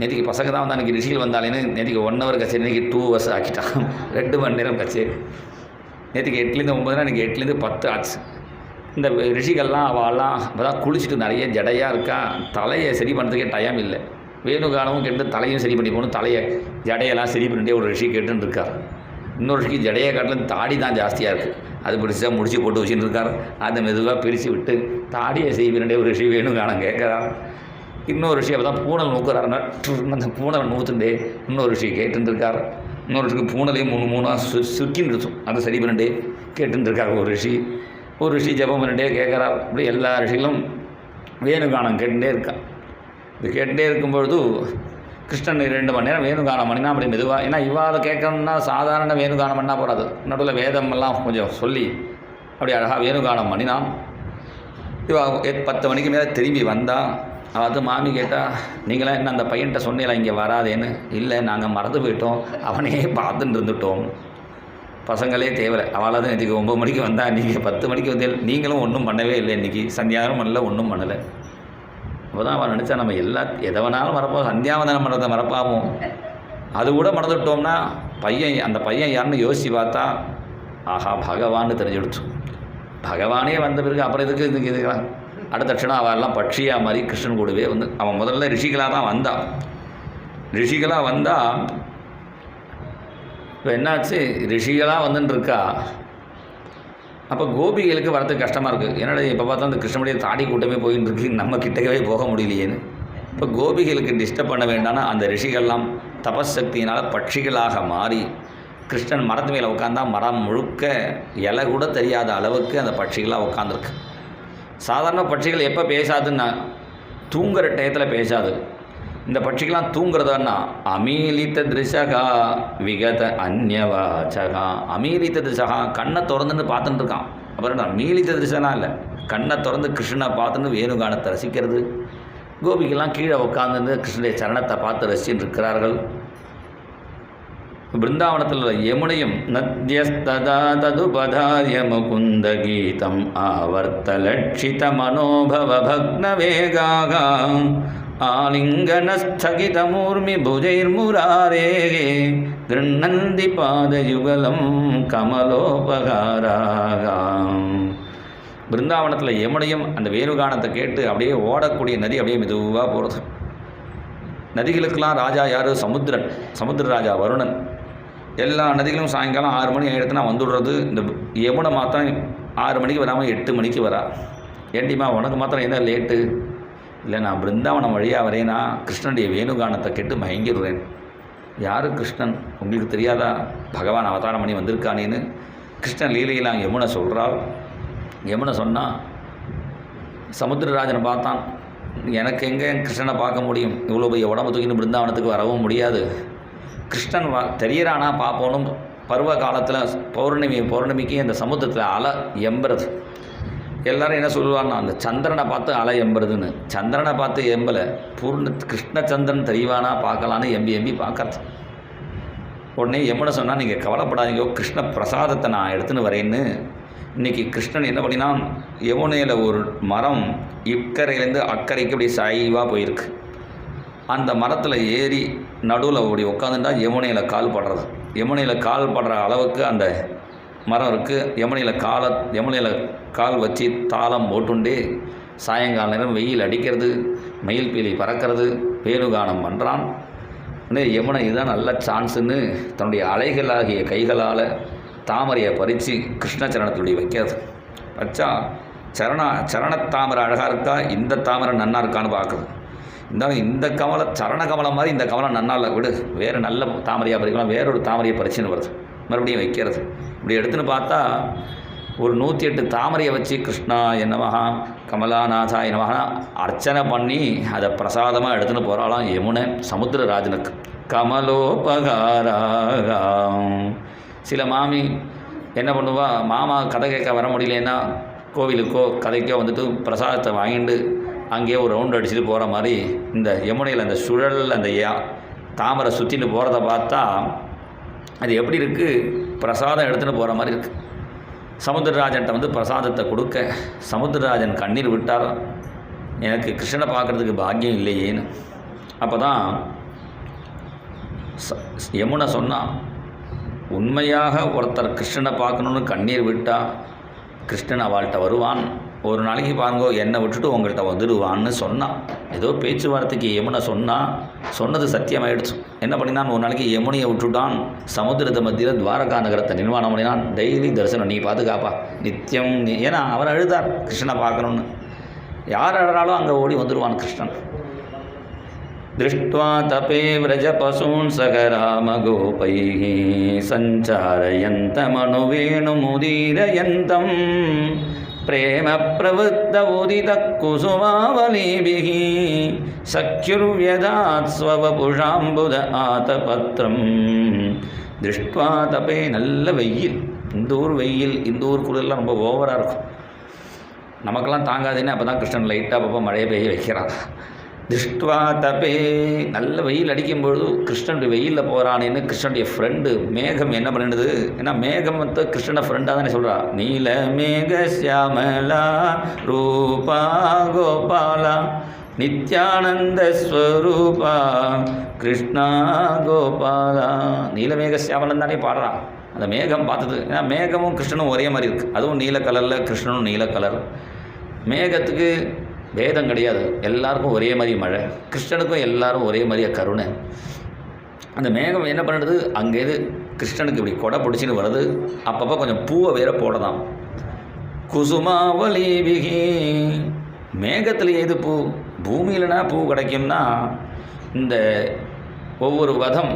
நேற்றுக்கு பசங்க தான் வந்து அன்றைக்கி ரிஷிகள் வந்தாலேன்னு நேற்றுக்கு 1 ஹவர் கச்சேரி, இன்றைக்கி 2 ஹவர்ஸ் ஆக்கிட்டான். 2 மணி நேரம் கச்சேரி. நேற்றுக்கு 8லேருந்து 9, இன்றைக்கி 8லேருந்து 10 ஆச்சு. இந்த ரிஷிகள்லாம் அவெல்லாம் இப்போ தான் குளிச்சுட்டு நிறைய ஜடையாக இருக்கா, தலையை சரி பண்ணுறதுக்கே டைம் இல்லை. வேணுகானமும் கேட்டு தலையும் சரி பண்ணி போகணும். தலையை ஜடையெல்லாம் சரி பண்ணிட்டே ஒரு ரிஷி கேட்டுன்னு இருக்கார். இன்னொரு ரிஷிக்கு ஜடையை காட்டிலும் தாடி தான் ஜாஸ்தியாக இருக்குது, அது பிடிச்சா முடிச்சு போட்டு வச்சுட்டு இருக்கார். அதை மெதுவாக பிரித்து விட்டு தாடியை சரி பண்ணிட்டே ஒரு ரிஷி வேணுகானம் கேட்குறார். இன்னொரு ரிஷி அப்போ தான் பூனல் நூக்குறாருன்னா அந்த பூனலை நூற்றுண்டே இன்னொரு ரிஷி கேட்டுருக்கார். இன்னொரு ரிஷிக்கு பூனலையும் 3 சுக்கின்னு இருக்கும், அதை சரி பண்ணிட்டே கேட்டுருக்கார் ஒரு ரிஷி ஜபம் பண்ணிட்டே கேட்குறார். அப்படி எல்லா ரிஷிகளும் வேணுகானம் கேட்டுகிட்டே இருக்கா. இது கேட்டுகிட்டே இருக்கும்பொழுது கிருஷ்ணன் 2 மணி நேரம் வேணுகானம் பண்ணினா அப்படி மெதுவாக. ஏன்னா இவாளை கேட்கணும்னா சாதாரண வேணுகானம் பண்ணால் போகாது, நடுவில் வேதமெல்லாம் கொஞ்சம் சொல்லி அப்படி அழகாக வேணுகானம் பண்ணினான். இவா 10 மணிக்கு மேலே திரும்பி வந்தால் அது மாமி கேட்டால், நீங்களாம் என்ன அந்த பையன்கிட்ட சொன்னீங்களா இங்கே வராதேன்னு? இல்லை, நாங்கள் மறந்து போயிட்டோம், அவனே பார்த்துட்டு இருந்துட்டோம், பசங்களே தேவை. அவளாக தான் இன்றைக்கி 9 மணிக்கு வந்தால் நீங்கள் 10 மணிக்கு வந்து நீங்களும் ஒன்றும் பண்ணவே இல்லை, இன்றைக்கி சந்தியாவனம் பண்ணல, ஒன்றும் பண்ணலை. அப்போ தான் அவன் நினச்சா நம்ம எதை வேணாலும் மறப்போம், சந்தியாவந்தனம் பண்ணுறதை மறப்பாவோம். அது கூட மறந்துவிட்டோம்னா அந்த பையன் யாருன்னு யோசித்து பார்த்தா ஆஹா பகவான்னு தெரிஞ்சுடுச்சு. பகவானே வந்த பிறகு அப்புறம் இதுக்கு இதுக்கலாம். அடுத்த க்ஷணம் அவெல்லாம் பட்சியாக மாதிரி கிருஷ்ணன் கூடவே வந்து அவன் முதல்ல ரிஷிகளாக தான் வந்தான். ரிஷிகளாக வந்தால் இப்போ என்னாச்சு, ரிஷிகளாக வந்துட்டுருக்கா. அப்போ கோபிகளுக்கு வரதுக்கு கஷ்டமாக இருக்குது. என்னடா இப்போ பார்த்தா அந்த கிருஷ்ணனுடைய தாடி கூட்டமே போயின்னு இருக்கு, நம்ம கிட்டக்கவே போக முடியலையேன்னு. இப்போ கோபிகளுக்கு டிஸ்டர்ப் பண்ண வேண்டாம்னா அந்த ரிஷிகள்லாம் தபசக்தியினால் பட்சிகளாக மாறி கிருஷ்ணன் மரத்து மேலே உட்காந்தா மரம் முழுக்க இலை கூட தெரியாத அளவுக்கு அந்த பட்சிகளாக உட்காந்துருக்கு. சாதாரண பட்சிகள் எப்போ பேசாதுன்னா தூங்குற டயத்தில் பேசாது. இந்த பட்சிகள்லாம் தூங்குறதுன்னா அமீலித்த திருஷகா விகத அந்யவாச்சகா. அமீலித்த திருஷகா கண்ணை திறந்துன்னு பார்த்துட்டு இருக்கான். அப்புறம் மீலித்த திருஷனா இல்லை, கண்ணை திறந்து கிருஷ்ணனை பார்த்துன்னு வேணுகானத்தை ரசிக்கிறது. கோபிக்கெல்லாம் கீழே உட்காந்துருந்து கிருஷ்ணனுடைய சரணத்தை பார்த்து ரசிச்சுட்டு இருக்கிறார்கள். பிருந்தாவனத்தில் யமுனையும் நத்யஸ்ததா ததுபதாரிய முகுந்த கீதம் ஆவர்த்தலட்சித மனோபவ பக்ன வேகாக ஆலிங்கனஸ்தகிதமூர்மி புஜைர்முராரே கிருண்ணந்தி பாதயுகலம் கமலோபகாராகாம். பிருந்தாவனத்தில் யமுனையும் அந்த வேணுகானத்தை கேட்டு அப்படியே ஓடக்கூடிய நதி அப்படியே மெதுவாக போகிறது. நதிகளுக்கெல்லாம் ராஜா யார்? சமுத்திரன், சமுத்திர ராஜா வருணன். எல்லா நதிகளும் சாயங்காலம் 6 மணி ஆகிடுத்துனா வந்துடுறது. இந்த யமுனை மாத்திரம் 6 மணிக்கு வராமல் 8 மணிக்கு வரா. ஏண்டிமா உனக்கு மாத்திரம் என்ன லேட்டு? இல்லை, நான் பிருந்தாவனம் வழியாக வரேனா கிருஷ்ணனுடைய வேணுகானத்தை கேட்டு மயங்கிடுறேன். யார் கிருஷ்ணன் உங்களுக்கு தெரியாதா? பகவான் அவதாரம் பண்ணி வந்திருக்கானேன்னு கிருஷ்ணன் லீலையெல்லாம் யமுனை சொல்கிறாள். யமுனை சொன்னால் சமுத்திரராஜனை பார்த்தான். எனக்கு எங்கே கிருஷ்ணனை பார்க்க முடியும்? இவ்வளோ பெரிய உடம்பு தூக்கின்னு பிருந்தாவனத்துக்கு வரவும் முடியாது. கிருஷ்ணன் தெரியறானா பார்ப்போனும். பருவ காலத்தில் பௌர்ணமிக்கு அந்த சமுத்திரத்தில் அலை எம்புறது. எல்லோரும் என்ன சொல்லுவான்னா அந்த சந்திரனை பார்த்து அலை எம்புறதுன்னு. சந்திரனை பார்த்து எம்பலை, கிருஷ்ணச்சந்திரன் தெரியவானா பார்க்கலான்னு எம்பி பார்க்கறது. உடனே யமுனை சொன்னால் நீங்கள் கவலைப்படாதீங்க, கிருஷ்ண பிரசாதத்தை நான் எடுத்துன்னு வரேன்னு. இன்றைக்கி கிருஷ்ணன் என்ன பண்ணினா, யமுனையில் ஒரு மரம் இக்கரையிலேருந்து அக்கறைக்கு அப்படி சாய்வாக போயிருக்கு. அந்த மரத்தில் ஏறி நடுவில் அப்படி உட்காந்துட்டா யமுனையில் கால் படுறது. யமுனையில் கால் படுற அளவுக்கு அந்த மரம் இருக்குது. யமுனையில் கால் வச்சு தாளம் போட்டுண்டே சாயங்கால நேரம் வெயில் அடிக்கிறது, மயில் பீலி பறக்கிறது, வேணுகானம் பண்ணுறான். யமுனை இதுதான் நல்ல சான்ஸுன்னு தன்னுடைய அலைகளாகிய கைகளால் தாமரையை பறித்து கிருஷ்ணச்சரணத்துடைய வைக்கிறது. வச்சா சரணத்தாமரை அழகாக இருக்கா, இந்த தாமரை நன்னா இருக்கான்னு பார்க்குறது. இந்த சரண கமலம் மாதிரி இந்த கமலம் நன்னா இல்லை, விடு, வேறு நல்ல தாமரையாக பறிக்கலாம். வேறொரு தாமரையை பறிச்சுன்னு வருது, மறுபடியும் வைக்கிறது. இப்படி எடுத்துன்னு பார்த்தா ஒரு 108 தாமரையை வச்சு கிருஷ்ணா என்னமஹா கமலாநாதா என்னமஹா அர்ச்சனை பண்ணி அதை பிரசாதமாக எடுத்துன்னு போகிறாளாம் யமுனை சமுத்திரராஜனுக்கு. கமலோபகாராகாம். சில மாமி என்ன பண்ணுவா, மாமா கதை கேட்க வர முடியலன்னா கோவிலுக்கோ கதைக்கோ வந்துட்டு பிரசாதத்தை வாங்கிட்டு அங்கேயே ஒரு ரவுண்டு அடிச்சுட்டு போகிற மாதிரி இந்த யமுனையில் அந்த சுழல் அந்த தாமரை சுற்றிட்டு போகிறத பார்த்தா அது எப்படி இருக்குது, பிரசாதம் எடுத்துகிட்டு போகிற மாதிரி இருக்குது. சமுத்திரராஜன்ட்ட வந்து பிரசாதத்தை கொடுக்க சமுத்திரராஜன் கண்ணீர் விட்டார், எனக்கு கிருஷ்ணனை பார்க்குறதுக்கு பாக்கியம் இல்லையேன்னு. அப்போ தான் யமுனை சொன்னான், உண்மையாக ஒருத்தர் கிருஷ்ணனை பார்க்கணுன்னு கண்ணீர் விட்டால் கிருஷ்ணன் அவள்கிட்ட வருவான். ஒரு நாளைக்கு பாருங்கோ என்னை விட்டுட்டு உங்கள்கிட்ட வந்துடுவான்னு சொன்னான். ஏதோ பேச்சுவார்த்தைக்கு யமுனை சொன்னது சத்தியமாயிடுச்சு. என்ன பண்ணினான், ஒரு நாளைக்கு யமுனையை விட்டுட்டான். சமுத்திரத்தை மத்தியில் துவாரகா நகரத்தை நிர்மாணம் பண்ணினான். டெய்லி தரிசனம் நீ பாதுகாப்பா நித்தியம். ஏன்னா அவர் அழுதார் கிருஷ்ணனை பார்க்கணுன்னு. யார் அழறாலும் அங்கே ஓடி வந்துடுவான் கிருஷ்ணன். திருஷ்ட்வா தபே விரஜ பசூன் சகராம கோபைஹி சஞ்சாரயந்த மனுவேணுமுதீரயந்தம் பிரேம பிரவృத்த உதித குசுமாவலீபிஹி சக்யுர்வ்யதாத் ஸ்வவபுஷாம்புத ஆதபத்ரம். திருஷ்ட்வா தபே, நல்ல வெயில், இந்த ஊர் வெயில், இந்த ஊர் குளிரெலாம் ரொம்ப ஓவராக இருக்கும், நமக்கெல்லாம் தாங்காதுன்னு. அப்போ தான் கிருஷ்ணன் லைட்டாக அப்பப்போ மழையை பெய்ய வைக்கிறான். திருஷ்ட்வா தபே, நல்ல வெயில் அடிக்கும்பொழுது கிருஷ்ணனுடைய வெயிலில் போகிறானேன்னு கிருஷ்ணனுடைய ஃப்ரெண்டு மேகம் என்ன பண்ணிடுது, ஏன்னா மேகம் வந்து கிருஷ்ணனை ஃப்ரெண்டாக தானே சொல்கிறா. நீல மேக சியாமலா ரூபா கோபாலா நித்யானந்த ஸ்வரூபா கிருஷ்ணா கோபாலா. நீலமேக சியாமலன் தானே பாடுறான். அந்த மேகம் பார்த்தது, ஏன்னா மேகமும் கிருஷ்ணனும் ஒரே மாதிரி இருக்குது. அதுவும் நீல கலரில், கிருஷ்ணனும் நீல கலர். மேகத்துக்கு பேதம் கிடையாது, எல்லாருக்கும் ஒரே மாதிரி மழை. கிருஷ்ணனுக்கும் எல்லாரும் ஒரே மாதிரியாக கருணை. அந்த மேகம் என்ன பண்ணுறது, அங்கேருந்து கிருஷ்ணனுக்கு இப்படி கொடை பிடிச்சின்னு வருது. அப்பப்போ கொஞ்சம் பூவை வேற போடலாம். குசுமாவலீபிகி, மேகத்தில் ஏது பூ, பூமியிலனா பூ கிடைக்கும்னா இந்த ஒவ்வொரு வதம்,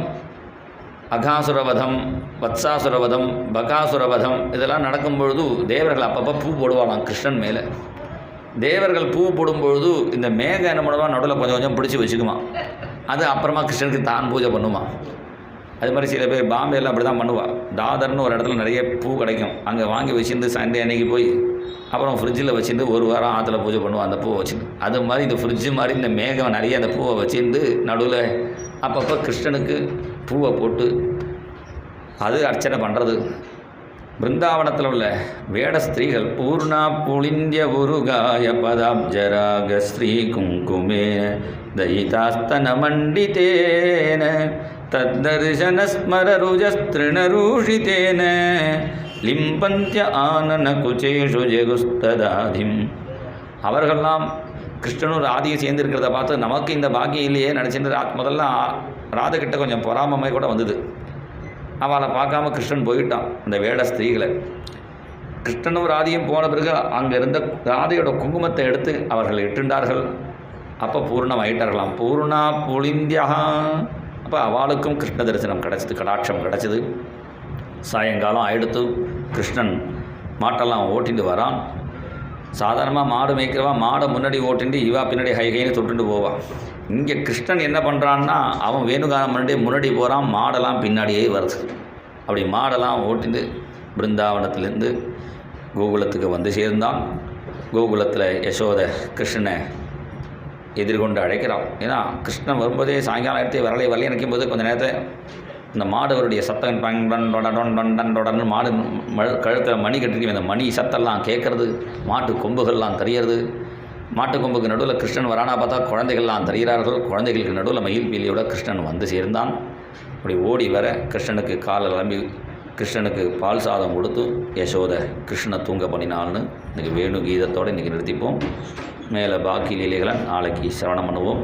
அகாசுரவதம், வத்சாசுரவதம், பகாசுரவதம் இதெல்லாம் நடக்கும் பொழுது தேவர்கள் அப்பப்போ பூ போடுவாங்களாம் கிருஷ்ணன் மேலே. தேவர்கள் பூ போடும்பொழுது இந்த மேகம் என்ன பண்ணுவா, நடுவில் கொஞ்சம் கொஞ்சம் பிடிச்சி வச்சுக்குமா. அது அப்புறமா கிருஷ்ணனுக்கு தான் பூஜை பண்ணுமா. அது மாதிரி சில பேர் பாம்பேயில் அப்படி தான் பண்ணுவாள். தாதர்னு ஒரு இடத்துல நிறைய பூ கிடைக்கும், அங்கே வாங்கி வச்சுருந்து சண்டே அன்னைக்கு போய் அப்புறம் ஃப்ரிட்ஜில் வச்சுருந்து ஒரு வாரம் ஆற்றுல பூஜை பண்ணுவாள் அந்த பூவை வச்சுருந்து. அது மாதிரி இந்த ஃப்ரிட்ஜு மாதிரி இந்த மேகம் நிறைய அந்த பூவை வச்சுருந்து நடுவில் அப்பப்போ கிருஷ்ணனுக்கு பூவை போட்டு அது அர்ச்சனை பண்ணுறது. பிருந்தாவனத்தில் உள்ள வேட ஸ்திரீகள் பூர்ணா புளிந்திய உருகாய பதாப்ஜராக ஸ்ரீ குங்குமே தயிதாஸ்தன மண்டிதேன தத்தர்சன ஸ்மர ருஜஸ்திருணரூஷிதேன லிம்பந்திய ஆனன குச்சேஷு ஜெகுஸ்ததாதிம். அவர்கள்லாம் கிருஷ்ணனும் ராதியை சேர்ந்துருக்கிறத பார்த்து நமக்கு இந்த பாக்கியம் இல்லையே நினச்சிட்டு முதல்ல ராதைக்கிட்ட கொஞ்சம் பொறாமை கூட வந்தது. அவளை பார்க்காம கிருஷ்ணன் போயிட்டான் இந்த வேட ஸ்திரீகளை. கிருஷ்ணனும் ராதியும் போன பிறகு அங்கே இருந்த ராதையோட குங்குமத்தை எடுத்து அவர்கள் இட்டுண்டார்கள். அப்போ பூர்ணம் ஆயிட்டார்களாம். பூர்ணா புளிந்தியா. அப்போ அவளுக்கும் கிருஷ்ண தரிசனம் கிடச்சிது, கடாட்சம் கிடச்சிது. சாயங்காலம் ஆயிடுத்து. கிருஷ்ணன் மாட்டெல்லாம் ஓட்டிட்டு வரான். சாதாரணமாக மாடு மேய்க்கிறவா மாடை முன்னாடி ஓட்டிட்டு இவா பின்னாடி ஹைகைன்னு தொட்டுட்டு போவான். இங்கே கிருஷ்ணன் என்ன பண்ணுறான்னா அவன் வேணுகாலம் முன்னாடி போகிறான், மாடெல்லாம் பின்னாடியே வருது. அப்படி மாடெல்லாம் ஓட்டிட்டு பிருந்தாவனத்திலேருந்து கோகுலத்துக்கு வந்து சேர்ந்தான். கோகுலத்தில் யசோதை கிருஷ்ணனை எதிர்கொண்டு அழைக்கிறான். ஏன்னா கிருஷ்ணன் வரும்போதே சாயங்காலம் எடுத்து வரலை நினைக்கும் போது கொஞ்சம் நேரத்தில் இந்த மாடுவருடைய சத்தம் டொடன் மாடு கழுத்தில் மணி கட்டிருக்கேன். இந்த மணி சத்தெல்லாம் கேட்குறது, மாட்டு கொம்புகள்லாம் தெரியறது. மாட்டு கொம்புக்கு நடுவில் கிருஷ்ணன் வரானா பார்த்தா குழந்தைகள்லாம் தெரிகிறார்கள். குழந்தைகளுக்கு நடுவில் மயில் பீலியோட கிருஷ்ணன் வந்து சேர்ந்தான். அப்படி ஓடி வர கிருஷ்ணனுக்கு காலை கிளம்பி கிருஷ்ணனுக்கு பால் சாதம் கொடுத்து யசோதை கிருஷ்ணனை தூங்க பண்ணினால்னு இன்றைக்கி வேணு கீதத்தோடு இன்றைக்கி நிறுத்திப்போம். மேலே பாக்கி லீலைகளை நாளைக்கு சிரவணம் பண்ணுவோம்.